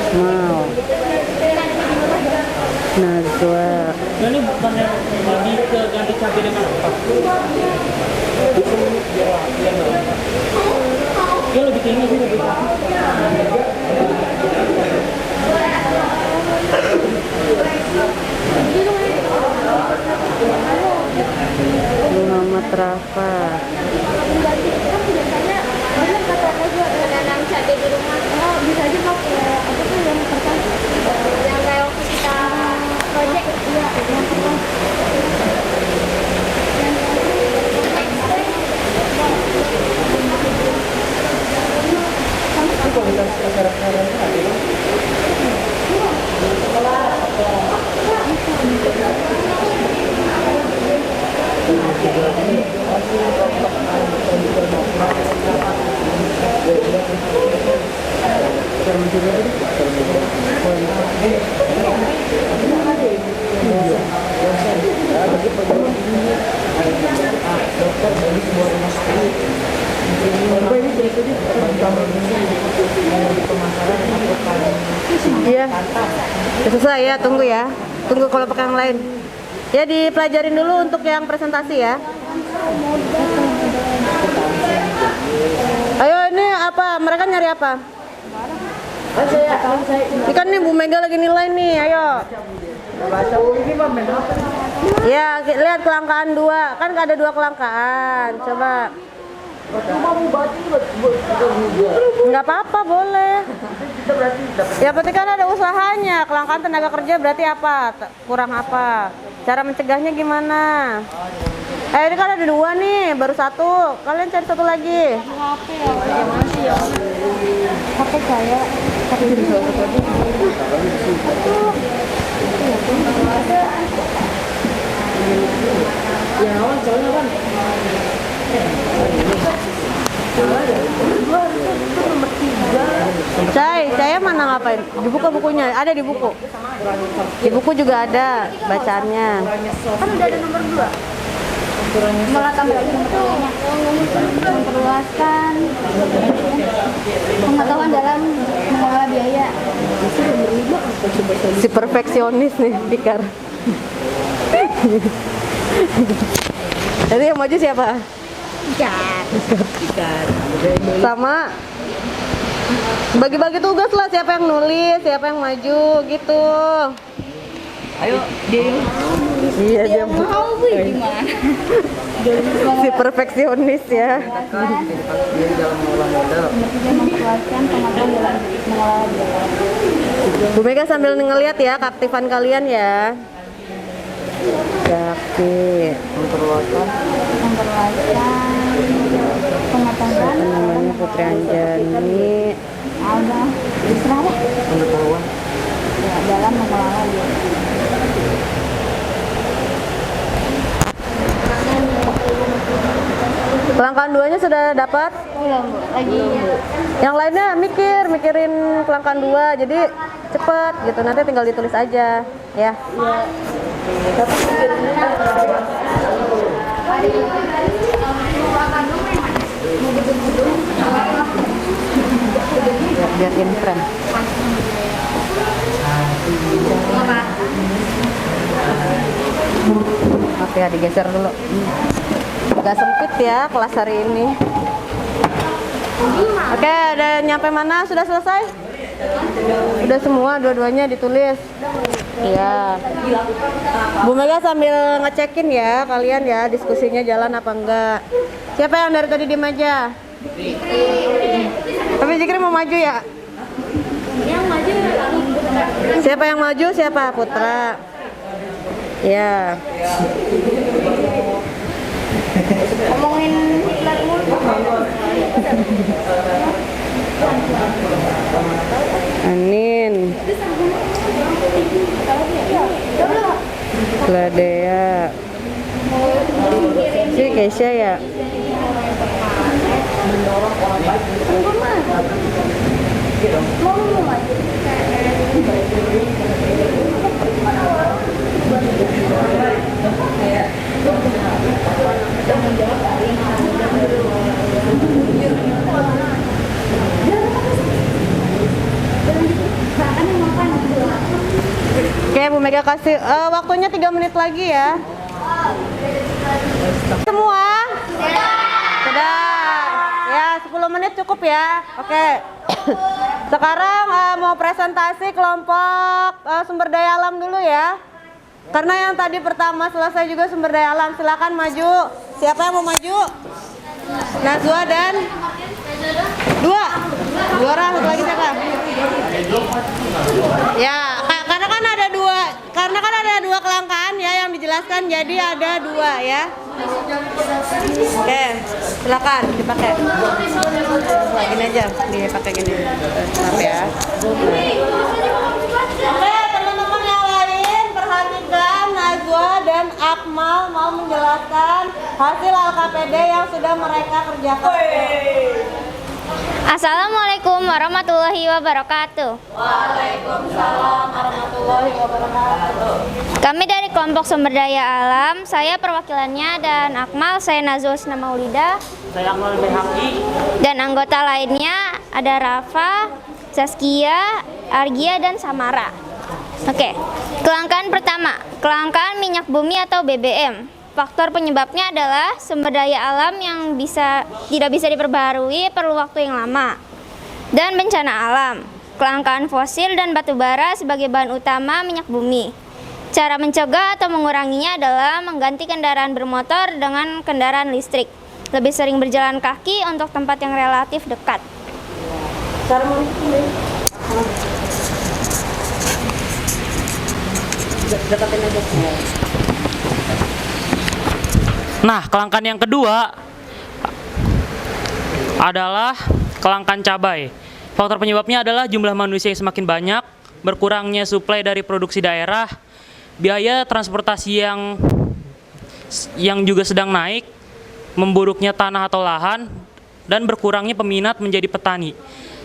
Mau. Najwa. Ini bukan yang lebih ke ganti cabai dengan apa? Ya lebih tinggi sih, lebih Muhammad Rafa. Menanam cabai di rumah. Oh, bisa aja pakai apa tuh yang kertas? Yang kayak waktu kita project. Iya, yang kertas. Iya. Udah selesai ya, tunggu ya. Tunggu kalau pakai yang lain. Ya dipelajarin dulu untuk yang presentasi ya. Ayo ini apa? Mereka nyari apa? Ini kan nih Bu Mega lagi nilai nih, ayo. Ya, lihat kelangkaan 2. Kan ada 2 kelangkaan. Coba. Nggak apa-apa, boleh. Ya penting kan ada usahanya. Kelangkaan tenaga kerja berarti apa? Kurang apa? Cara mencegahnya gimana? Ini kan ada 2 nih, baru 1. Kalian cari 1 lagi. HP saya. Saya mana ngapain? Di buku bukunya, ada di buku. Di buku juga ada bacaannya. Kan udah ada nomor 2. Malah tambah lagi nomor 2-nya. Memperluaskan pengetahuan dalam mengelola biaya. Si perfeksionis nih, Pikar. Jadi yang maju siapa? Ikan. Sama bagi-bagi tugas lah, siapa yang nulis, siapa yang maju gitu. Ayo, dia Iya, dia mau Gimana? si perfeksionis ya. Dia dalam mengolah modal. Memperluaskan pengetahuan dalam mengelola biaya. Bu Mega sambil ngeliat ya keaktifan kalian ya. Oke. Memperluaskan Pengetahuan Namanya Putri Anjani. ada terserah deh. pengetahuan. Ya, dalam mengelola biaya. Kelangkaan 2-nya sudah dapat? Belum, Bu. Lagi Yang lainnya mikirin kelangkaan 2, jadi cepet gitu, nanti tinggal ditulis aja ya. Biar in frame. Oke ya, digeser dulu. Agak sempit ya kelas hari ini. Oke, ada nyampe mana? Sudah selesai? Udah semua dua-duanya ditulis. Iya. Bu Mega sambil ngecekin ya kalian ya diskusinya jalan apa enggak. Siapa yang dari tadi diem aja? Tapi Zikri mau maju ya? Yang maju Siapa yang maju? Siapa? Putra. Ya. ngomongin Hitler mulu. Anin. Gladea. Si Keisha ya. Oke, Bu Mega kasih waktunya 3 menit lagi ya. Semua? Sudah. Ya, 10 menit cukup ya. Oke. Sekarang mau presentasi kelompok sumber daya alam dulu ya. Karena yang tadi pertama selesai juga sumber daya alam. Silakan maju. Siapa yang mau maju? Nazwa dan dua orang, satu lagi siapa? Ya, karena kan ada dua kelangkaan ya yang dijelaskan, jadi ada dua ya. Oke, silakan dipakai. Gini aja, dipakai gini. Maaf ya. Oke, teman-teman yang lain perhatikan, Najwa dan Akmal mau menjelaskan hasil LKPD yang sudah mereka kerjakan. Assalamualaikum warahmatullahi wabarakatuh. Waalaikumsalam warahmatullahi wabarakatuh. Kami dari kelompok sumber daya alam, saya perwakilannya dan Akmal, saya Nazwa Usna Maulida. Saya Akmal Behaki. Dan anggota lainnya ada Rafa, Zaskia, Argia, dan Samara. Oke, kelangkaan pertama, kelangkaan minyak bumi atau BBM. Faktor penyebabnya adalah sumber daya alam yang tidak bisa diperbaharui perlu waktu yang lama. Dan bencana alam, kelangkaan fosil dan batu bara sebagai bahan utama minyak bumi. Cara mencegah atau menguranginya adalah mengganti kendaraan bermotor dengan kendaraan listrik. Lebih sering berjalan kaki untuk tempat yang relatif dekat. Nah, kelangkaan yang kedua adalah kelangkaan cabai. Faktor penyebabnya adalah jumlah manusia yang semakin banyak, berkurangnya suplai dari produksi daerah, biaya transportasi yang juga sedang naik, memburuknya tanah atau lahan, dan berkurangnya peminat menjadi petani.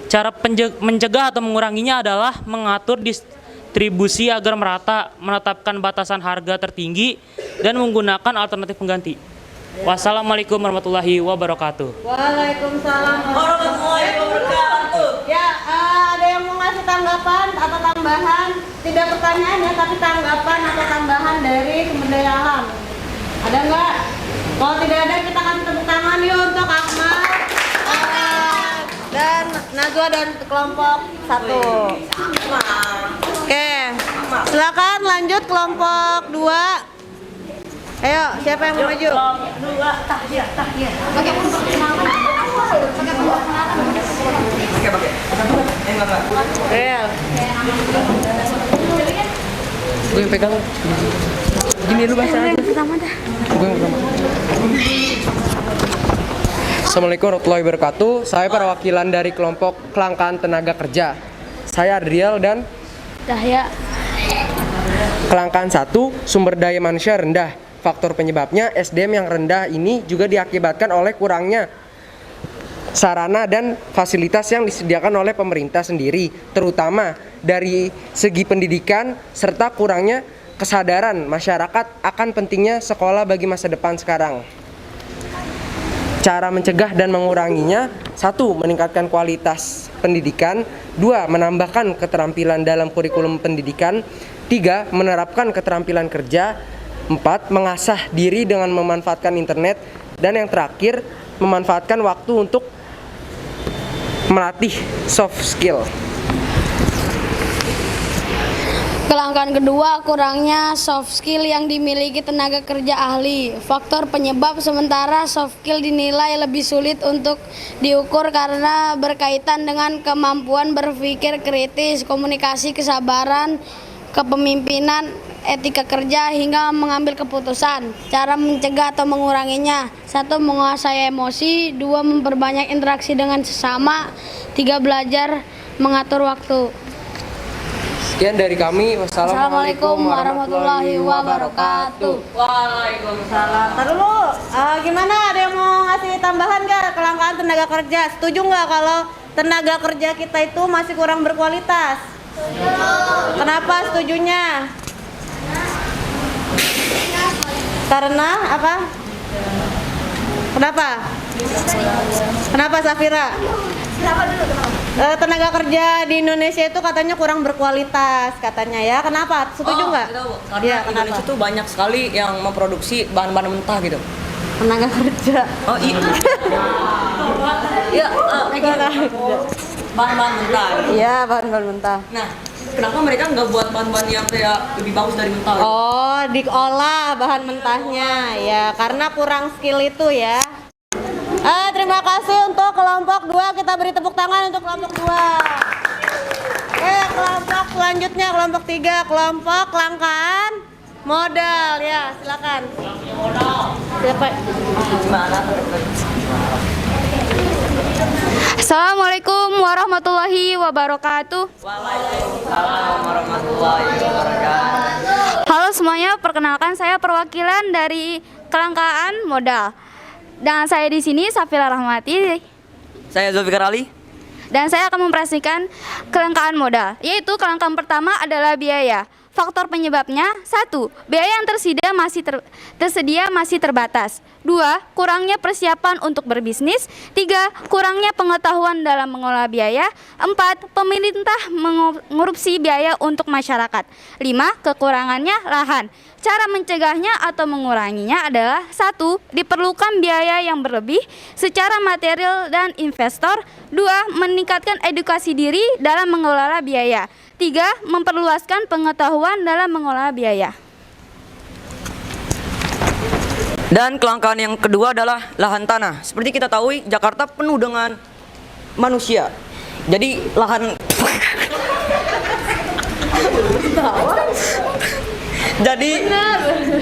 Cara mencegah atau menguranginya adalah mengatur distribusi agar merata, menetapkan batasan harga tertinggi, dan menggunakan alternatif pengganti. Wassalamualaikum warahmatullahi wabarakatuh. Waalaikumsalam warahmatullahi wabarakatuh. Ya, ada yang mau ngasih tanggapan atau tambahan? Tidak pertanyaan ya, tapi tanggapan atau tambahan dari sumber daya alam. Ada nggak? Kalau tidak ada, kita kasih tepuk tangan yuk untuk Akmal dan Najwa dan kelompok 1. Oke, silakan lanjut kelompok 2. Ayo, siapa yang mau maju? Real. Gue yang pegang. Gini dulu bahasa aja. Gue yang pertama. Assalamualaikum warahmatullahi wabarakatuh. Saya perwakilan dari kelompok kelangkaan tenaga kerja. Saya Adriel dan Dahya. kelangkaan 1, sumber daya manusia rendah. Faktor penyebabnya SDM yang rendah ini juga diakibatkan oleh kurangnya sarana dan fasilitas yang disediakan oleh pemerintah sendiri, terutama dari segi pendidikan serta kurangnya kesadaran masyarakat akan pentingnya sekolah bagi masa depan sekarang. Cara mencegah dan menguranginya: 1. Meningkatkan kualitas pendidikan. 2. Menambahkan keterampilan dalam kurikulum pendidikan. 3. Menerapkan keterampilan kerja. 4. Mengasah diri dengan memanfaatkan internet. Dan yang terakhir, memanfaatkan waktu untuk melatih soft skill. Kelangkaan kedua, kurangnya soft skill yang dimiliki tenaga kerja ahli. Faktor penyebab sementara soft skill dinilai lebih sulit untuk diukur karena berkaitan dengan kemampuan berpikir kritis, komunikasi, kesabaran, kepemimpinan, etika kerja, hingga mengambil keputusan. Cara mencegah atau menguranginya: 1. Menguasai emosi. 2. Memperbanyak interaksi dengan sesama. 3. Belajar mengatur waktu. Sekian dari kami. Assalamualaikum warahmatullahi wabarakatuh. Waalaikumsalam. Ntar dulu, gimana? Ada yang mau ngasih tambahan nggak kelangkaan tenaga kerja? Setuju nggak kalau tenaga kerja kita itu masih kurang berkualitas? Kenapa setujunya? Karena apa? Kenapa? Kenapa Safira? Tenaga kerja di Indonesia itu katanya kurang berkualitas katanya ya. Kenapa? Setuju nggak? Karena Iya, Indonesia tuh banyak sekali yang memproduksi bahan-bahan mentah gitu. Tenaga kerja. Oh iya. Iya, bahan-bahan mentah. Gitu. Iya, bahan-bahan mentah. Nah, kenapa mereka nggak buat bahan-bahan yang kayak lebih bagus dari mentah? Gitu? Oh, diolah bahan mentahnya ya, karena kurang skill itu ya. Terima kasih untuk kelompok 2, kita beri tepuk tangan untuk kelompok 2. Kelompok selanjutnya, kelompok 3, kelompok kelangkaan modal ya, silakan. Siapa? Assalamualaikum warahmatullahi wabarakatuh. Waalaikumsalam warahmatullahi wabarakatuh. Halo semuanya, perkenalkan saya perwakilan dari kelangkaan modal. Dan saya di sini Safira Rahmati. Saya Zulfikar Ali. Dan saya akan mempresentasikan kelangkaan modal. Yaitu kelangkaan pertama adalah biaya. Faktor penyebabnya: 1. Biaya yang tersedia masih terbatas. 2. Kurangnya persiapan untuk berbisnis. 3. Kurangnya pengetahuan dalam mengelola biaya. 4. Pemerintah mengorupsi biaya untuk masyarakat. 5. Kekurangannya lahan. Cara mencegahnya atau menguranginya adalah: 1. Diperlukan biaya yang berlebih secara material dan investor. 2. Meningkatkan edukasi diri dalam mengelola biaya. 3. Memperluaskan pengetahuan dalam mengelola biaya. Dan kelangkaan yang kedua adalah lahan tanah. Seperti kita tahu, Jakarta penuh dengan manusia. Jadi lahan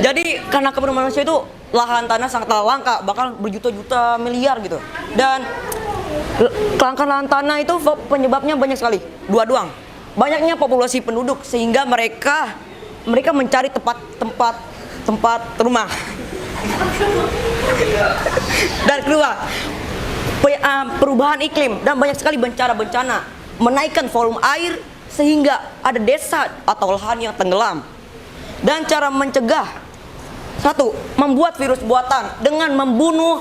jadi karena kepenuhan manusia itu lahan tanah sangat langka, bakal berjuta-juta miliar gitu. Dan kelangkaan lahan tanah itu penyebabnya banyak sekali. Dua doang. Banyaknya populasi penduduk sehingga mereka mencari tempat rumah. Dan kedua, perubahan iklim dan banyak sekali bencana menaikkan volume air sehingga ada desa atau lahan yang tenggelam. Dan cara mencegah: 1. Membuat virus buatan dengan membunuh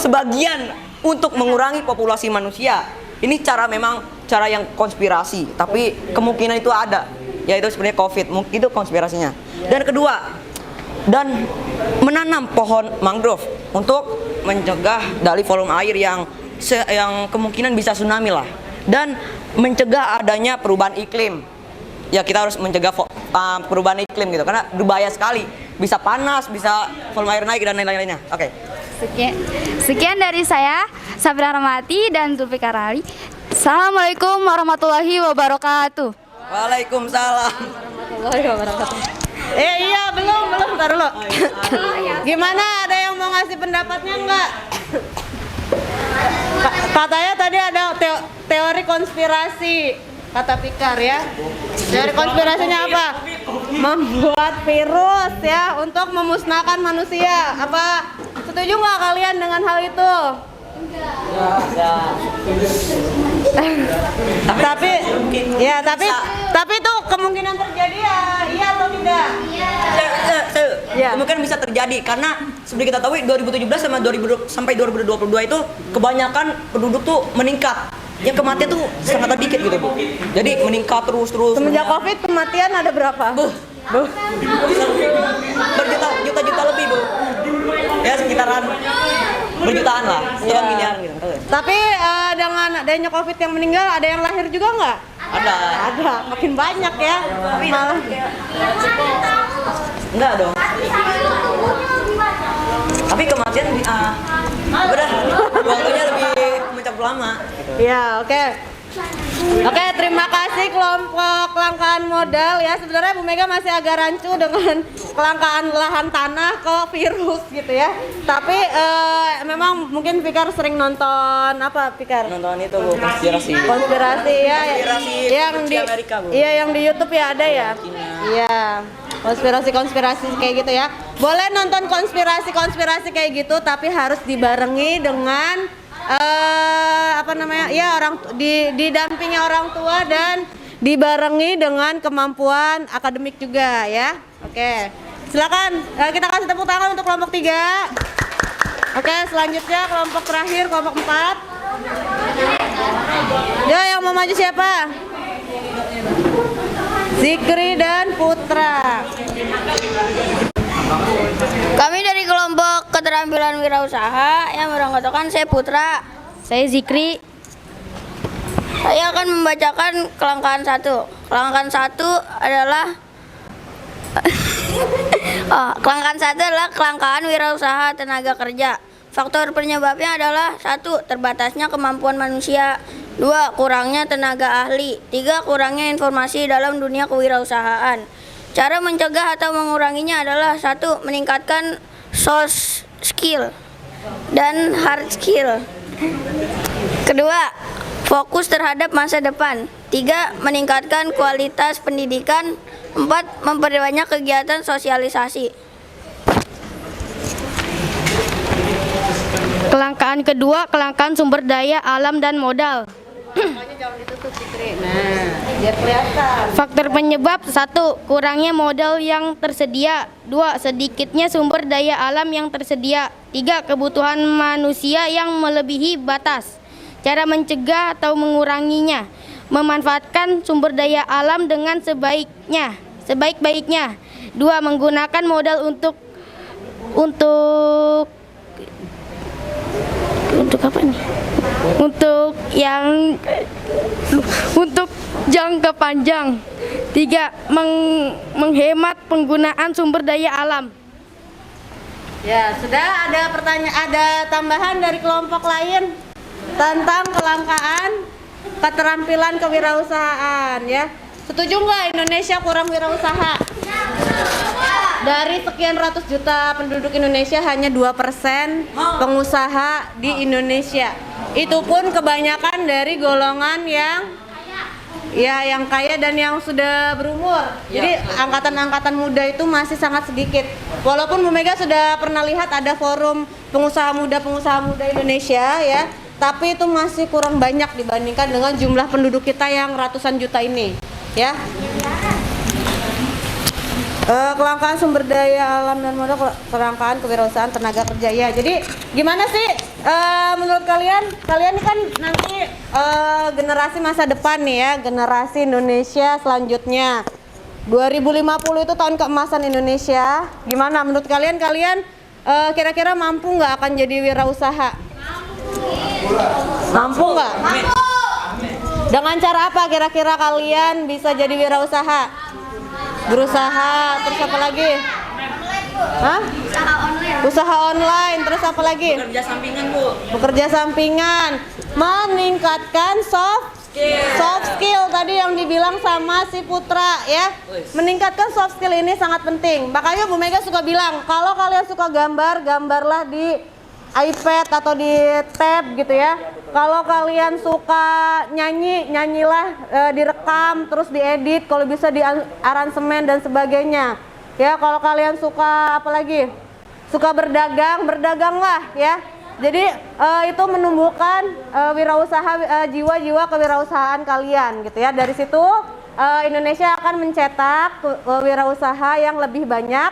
sebagian untuk mengurangi populasi manusia. Ini memang cara yang konspirasi, tapi kemungkinan itu ada, yaitu sebenarnya COVID, mungkin itu konspirasinya. Dan kedua, dan menanam pohon mangrove untuk mencegah dari volume air yang kemungkinan bisa tsunami lah, dan mencegah adanya perubahan iklim. Ya, kita harus mencegah perubahan iklim gitu, karena berbahaya sekali, bisa panas, bisa volume air naik dan lain-lainnya. Oke. Sekian dari saya, Safira Rahmati dan Zulfikar Ali. Assalamualaikum warahmatullahi wabarakatuh. Waalaikumsalam. Iya, belum, ntar dulu. Gimana, ada yang mau ngasih pendapatnya enggak? Katanya tadi ada teori konspirasi, kata Fikar ya. Teori konspirasinya apa? Membuat virus ya untuk memusnahkan manusia. Apa setuju nggak kalian dengan hal itu? Tapi itu kemungkinan terjadi ya, iya atau tidak? Iya. Kemungkinan bisa terjadi karena seperti kita tahu 2017 sampai 2022 itu kebanyakan penduduk tuh meningkat. Yang kematian tuh sangat sedikit gitu, Bu. Jadi meningkat terus. Semenjak Covid kematian ada berapa? Berjuta-juta lebih, Bu. Ya sekitaran berjutaan lah, Iya. miliaran gitu. Tahu ya? Tapi dengan adanya COVID yang meninggal, ada yang lahir juga nggak? Ada. Ada, makin banyak ya. Malah. Enggak dong. Tapi kematian udah waktunya lebih mencapai lama. Ya, oke. Oke, terima kasih kelompok kelangkaan modal ya. Sebenarnya Bu Mega masih agak rancu dengan kelangkaan lahan tanah ke virus gitu ya. Tapi memang mungkin Fikar sering nonton apa Fikar? Nonton itu Bu, konspirasi. Konspirasi ya. Konspirasi yang di Amerika, Bu. Iya, yang di YouTube ya ada ya. Iya. Konspirasi kayak gitu ya. Boleh nonton konspirasi kayak gitu, tapi harus dibarengi dengan apa namanya? Ya didampingi orang tua dan dibarengi dengan kemampuan akademik juga ya. Oke. Silakan kita kasih tepuk tangan untuk kelompok 3. Oke, selanjutnya kelompok terakhir, kelompok 4. Ya, yang mau maju siapa? Zikri dan Putra. Kami dari kelompok keterampilan wirausaha yang beranggotakan saya Putra. Saya Zikri. Saya akan membacakan kelangkaan 1. Kelangkaan 1 adalah kelangkaan 1 adalah kelangkaan wirausaha tenaga kerja. Faktor penyebabnya adalah 1. Terbatasnya kemampuan manusia. 2. Kurangnya tenaga ahli. 3. Kurangnya informasi dalam dunia kewirausahaan. Cara mencegah atau menguranginya adalah 1. Meningkatkan soft skill dan hard skill. Kedua, fokus terhadap masa depan. 3. Meningkatkan kualitas pendidikan. 4. Memperbanyak kegiatan sosialisasi. Kelangkaan kedua, kelangkaan sumber daya alam dan modal. Nah, biar kelihatan. Faktor penyebab 1. Kurangnya modal yang tersedia. 2. Sedikitnya sumber daya alam yang tersedia. 3. Kebutuhan manusia yang melebihi batas. Cara mencegah atau menguranginya: memanfaatkan sumber daya alam dengan sebaik-baiknya. 2. Menggunakan modal untuk apa nih? Untuk jangka panjang. 3. Menghemat penggunaan sumber daya alam. Ya, sudah ada ada tambahan dari kelompok lain tentang kelangkaan keterampilan kewirausahaan ya. Setuju nggak Indonesia kurang wirausaha? Dari sekian ratus juta penduduk Indonesia hanya 2% pengusaha di Indonesia. Itu pun kebanyakan dari golongan yang kaya dan yang sudah berumur. Jadi angkatan-angkatan muda itu masih sangat sedikit. Walaupun Bu Mega sudah pernah lihat ada forum pengusaha muda Indonesia ya, tapi itu masih kurang banyak dibandingkan dengan jumlah penduduk kita yang ratusan juta ini ya. Kelangkaan sumber daya alam dan modal, kelangkaan kewirausahaan tenaga kerja ya. Jadi gimana sih menurut kalian ini kan nanti generasi masa depan nih ya, generasi Indonesia selanjutnya 2050 itu tahun keemasan Indonesia. Gimana menurut kalian kira-kira mampu nggak akan jadi wirausaha? Mampu nggak? Dengan cara apa kira-kira kalian bisa jadi wirausaha? Berusaha, terus apa lagi? Hah? Usaha online, terus apa lagi? Bekerja sampingan Bu. Bekerja sampingan, meningkatkan soft skill tadi yang dibilang sama si Putra ya. Meningkatkan soft skill ini sangat penting. Makanya Bu Mega suka bilang, kalau kalian suka gambarlah di iPad atau di tab gitu ya. Kalau kalian suka nyanyilah, direkam terus diedit, kalau bisa di aransemen dan sebagainya. Ya, kalau kalian suka apa lagi? Suka berdaganglah ya. Jadi itu menumbuhkan jiwa-jiwa kewirausahaan kalian gitu ya. Dari situ Indonesia akan mencetak wirausaha yang lebih banyak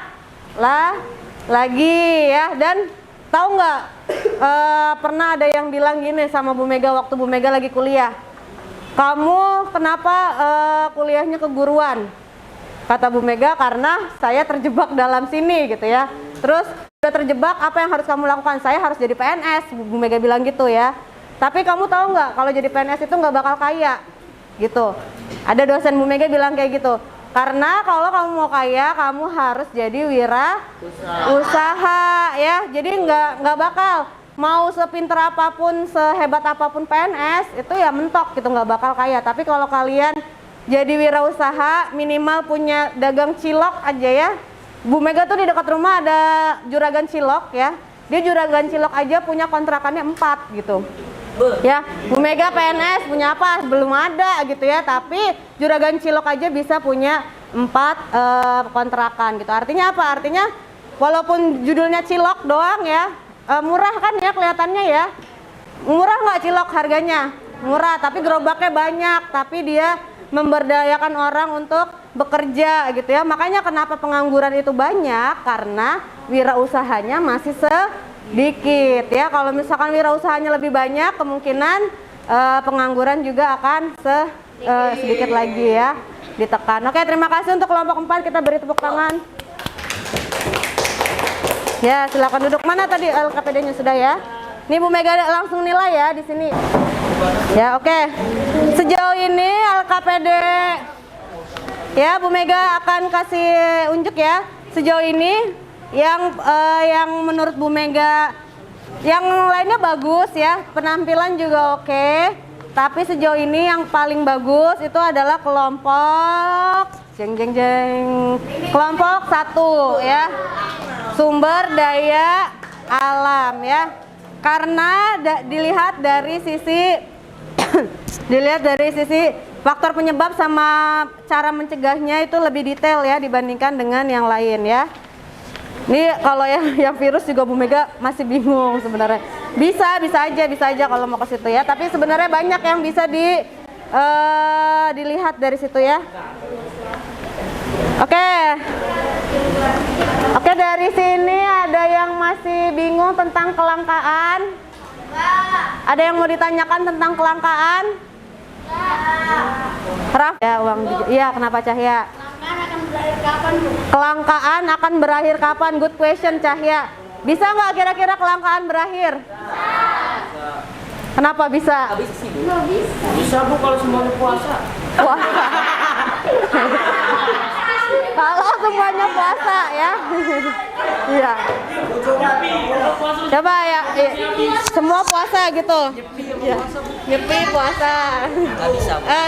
lagi ya. Dan tahu nggak, pernah ada yang bilang gini sama Bu Mega waktu Bu Mega lagi kuliah, kamu kenapa kuliahnya keguruan? Kata Bu Mega, karena saya terjebak dalam sini gitu ya. Terus udah terjebak, apa yang harus kamu lakukan? Saya harus jadi PNS, Bu Mega bilang gitu ya. Tapi kamu tahu nggak kalau jadi PNS itu nggak bakal kaya gitu. Ada dosen Bu Mega bilang kayak gitu. Karena kalau kamu mau kaya, kamu harus jadi usaha ya. Jadi nggak bakal mau sepinter apapun, sehebat apapun PNS itu ya mentok gitu, nggak bakal kaya. Tapi kalau kalian jadi wirausaha, minimal punya dagang cilok aja ya. Bu Mega tuh di dekat rumah ada juragan cilok ya. Dia juragan cilok aja punya kontrakannya 4 gitu. Ya, Bu Mega PNS punya apa? Belum ada gitu ya, tapi juragan cilok aja bisa punya 4 kontrakan gitu. Artinya apa? Artinya walaupun judulnya cilok doang ya, murah kan ya kelihatannya ya. Murah nggak cilok harganya? Murah, tapi gerobaknya banyak, tapi dia memberdayakan orang untuk bekerja gitu ya. Makanya kenapa pengangguran itu banyak, karena wirausahanya masih sedikit ya. Kalau misalkan wirausahanya lebih banyak, kemungkinan pengangguran juga akan sedikit lagi ya, ditekan. Oke, terima kasih untuk kelompok 4, kita beri tepuk tangan. Ya, silakan duduk. Mana tadi LKPD-nya sudah ya? Nih Bu Mega langsung nilai ya di sini. Ya, oke. Sejauh ini LKPD ya, Bu Mega akan kasih unjuk ya. Sejauh ini yang menurut Bu Mega, yang lainnya bagus ya, penampilan juga oke. Tapi sejauh ini yang paling bagus itu adalah kelompok kelompok 1 ya, sumber daya alam ya. Karena dilihat dari sisi faktor penyebab sama cara mencegahnya itu lebih detail ya dibandingkan dengan yang lain ya. Ini kalau yang virus juga Bu Mega masih bingung sebenarnya. Bisa aja kalau mau ke situ ya. Tapi sebenarnya banyak yang bisa dilihat dari situ ya. Oke, dari sini ada yang masih bingung tentang kelangkaan? Ada yang mau ditanyakan tentang kelangkaan? Raf? Ya, uang iya, kenapa Cahya? Kelangkaan akan berakhir kapan? Good question Cahya. Bisa nggak kira-kira kelangkaan berakhir? Kenapa bisa? Bisa Bu kalau semuanya puasa. Puasa. Kalau semuanya puasa ya. Iya. Coba ya, semua puasa gitu. Ya. Nyepi puasa.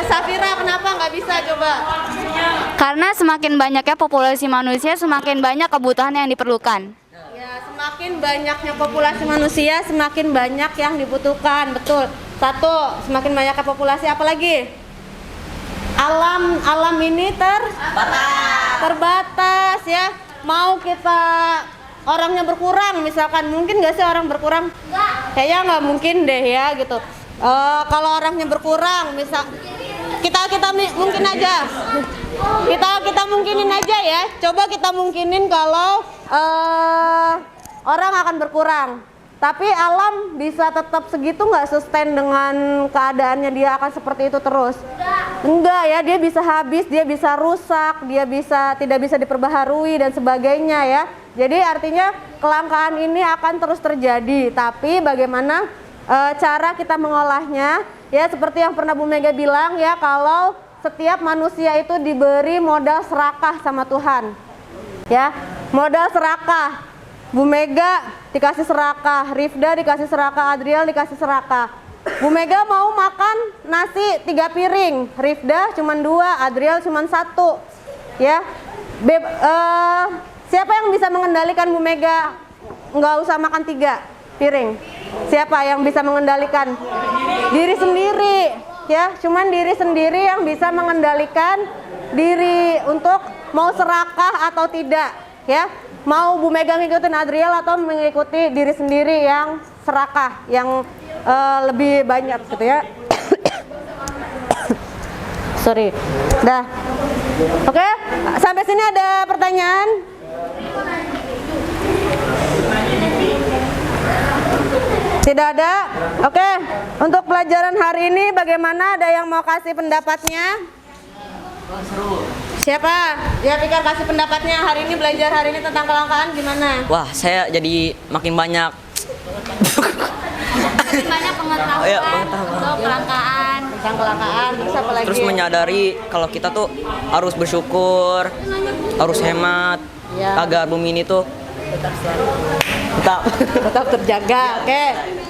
Safira kenapa nggak bisa coba? Karena semakin banyaknya populasi manusia, semakin banyak kebutuhan yang diperlukan. Ya, semakin banyaknya populasi manusia, semakin banyak yang dibutuhkan, betul. 1, semakin banyaknya populasi, apalagi? Alam ini terbatas ya. Mau kita orangnya berkurang misalkan, mungkin nggak sih orang berkurang? Kayaknya nggak mungkin deh ya gitu. Kalau orangnya berkurang, misal kita mungkin aja, kita mungkinin aja ya. Coba kita mungkinin kalau orang akan berkurang. Tapi alam bisa tetap segitu nggak, sustain dengan keadaannya dia akan seperti itu terus? Enggak ya, dia bisa habis, dia bisa rusak, dia tidak bisa diperbaharui dan sebagainya ya. Jadi artinya kelangkaan ini akan terus terjadi. Tapi bagaimana cara kita mengolahnya? Ya seperti yang pernah Bu Mega bilang ya, kalau setiap manusia itu diberi modal serakah sama Tuhan. Ya, modal serakah. Bu Mega dikasih serakah, Rifda dikasih serakah, Adriel dikasih serakah. Bu Mega mau makan nasi 3 piring, Rifda cuma 2, Adriel cuma 1. Ya, siapa yang bisa mengendalikan Bu Mega nggak usah makan 3 piring? Siapa yang bisa mengendalikan? Diri sendiri. Ya, cuman diri sendiri yang bisa mengendalikan diri untuk mau serakah atau tidak. Ya. Mau Bu Mega ngikutin Adriel atau mengikuti diri sendiri yang serakah, yang lebih banyak gitu ya. Sorry. Dah. Oke, sampai sini ada pertanyaan? Tidak ada? Oke, untuk pelajaran hari ini bagaimana? Ada yang mau kasih pendapatnya? Siapa? Ya pikir kasih pendapatnya hari ini, belajar hari ini tentang kelangkaan gimana? Wah, saya jadi makin banyak. Banyak pengetahuan Iya, pengetahuan. untuk kelangkaan. Tentang kelangkaan, terus apa lagi? Terus menyadari kalau kita tuh harus bersyukur, harus hemat, Ya. agar bumi ini tuh tetap Tetap terjaga. Oke.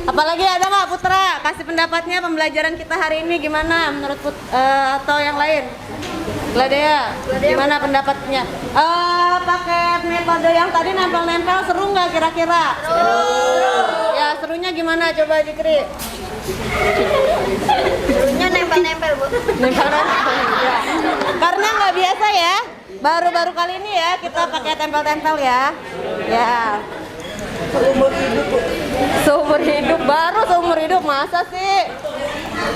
Apalagi ada nggak Putra? Kasih pendapatnya pembelajaran kita hari ini gimana menurut atau yang lain? Gladea, gimana pendapatnya? Pakai metode yang tadi nempel-nempel seru nggak kira-kira? Seru. Ya serunya gimana? Coba Jikri. Serunya nempel-nempel, Bu. Nempel-nempel. Ya. Karena nggak biasa ya. Baru-baru kali ini ya kita pakai tempel-tempel ya. Ya. Seumur hidup baru seumur hidup masa sih?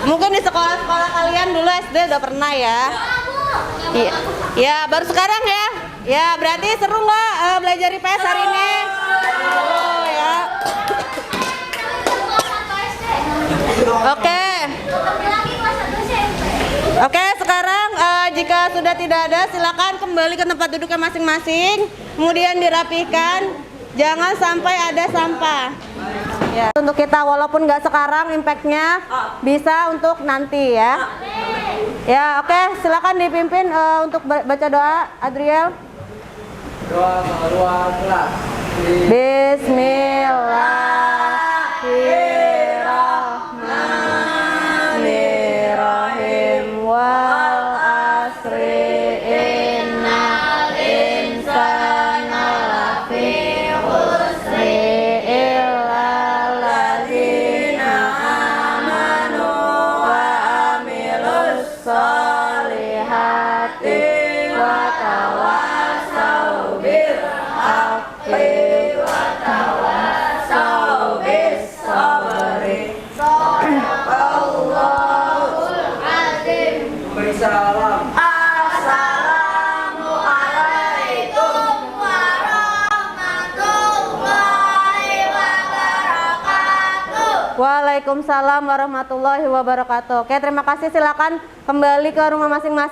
Mungkin di sekolah-sekolah kalian dulu SD udah pernah ya. Iya. Ya, baru sekarang ya. Ya, berarti seru nggak belajar IPS hari ini? Seru ya. Oke. Oke, sekarang jika sudah tidak ada, silakan kembali ke tempat duduknya masing-masing. Kemudian dirapikan. Jangan sampai ada sampah. Ya. Untuk kita walaupun nggak sekarang, impactnya bisa untuk nanti ya. Ya, oke, silakan dipimpin untuk baca doa, Adriel. Doa ruang kelas. Bismillahirrahmanirrahim. Wal asri innal insana lafi khusri illa allazina amanu wa amilus solihati wa tawassaw bil haqqi wa tawassaw bis sabri. Beri salam. Assalamualaikum warahmatullahi wabarakatuh. Waalaikumsalam warahmatullahi wabarakatuh. Oke, terima kasih. Silakan kembali ke rumah masing-masing.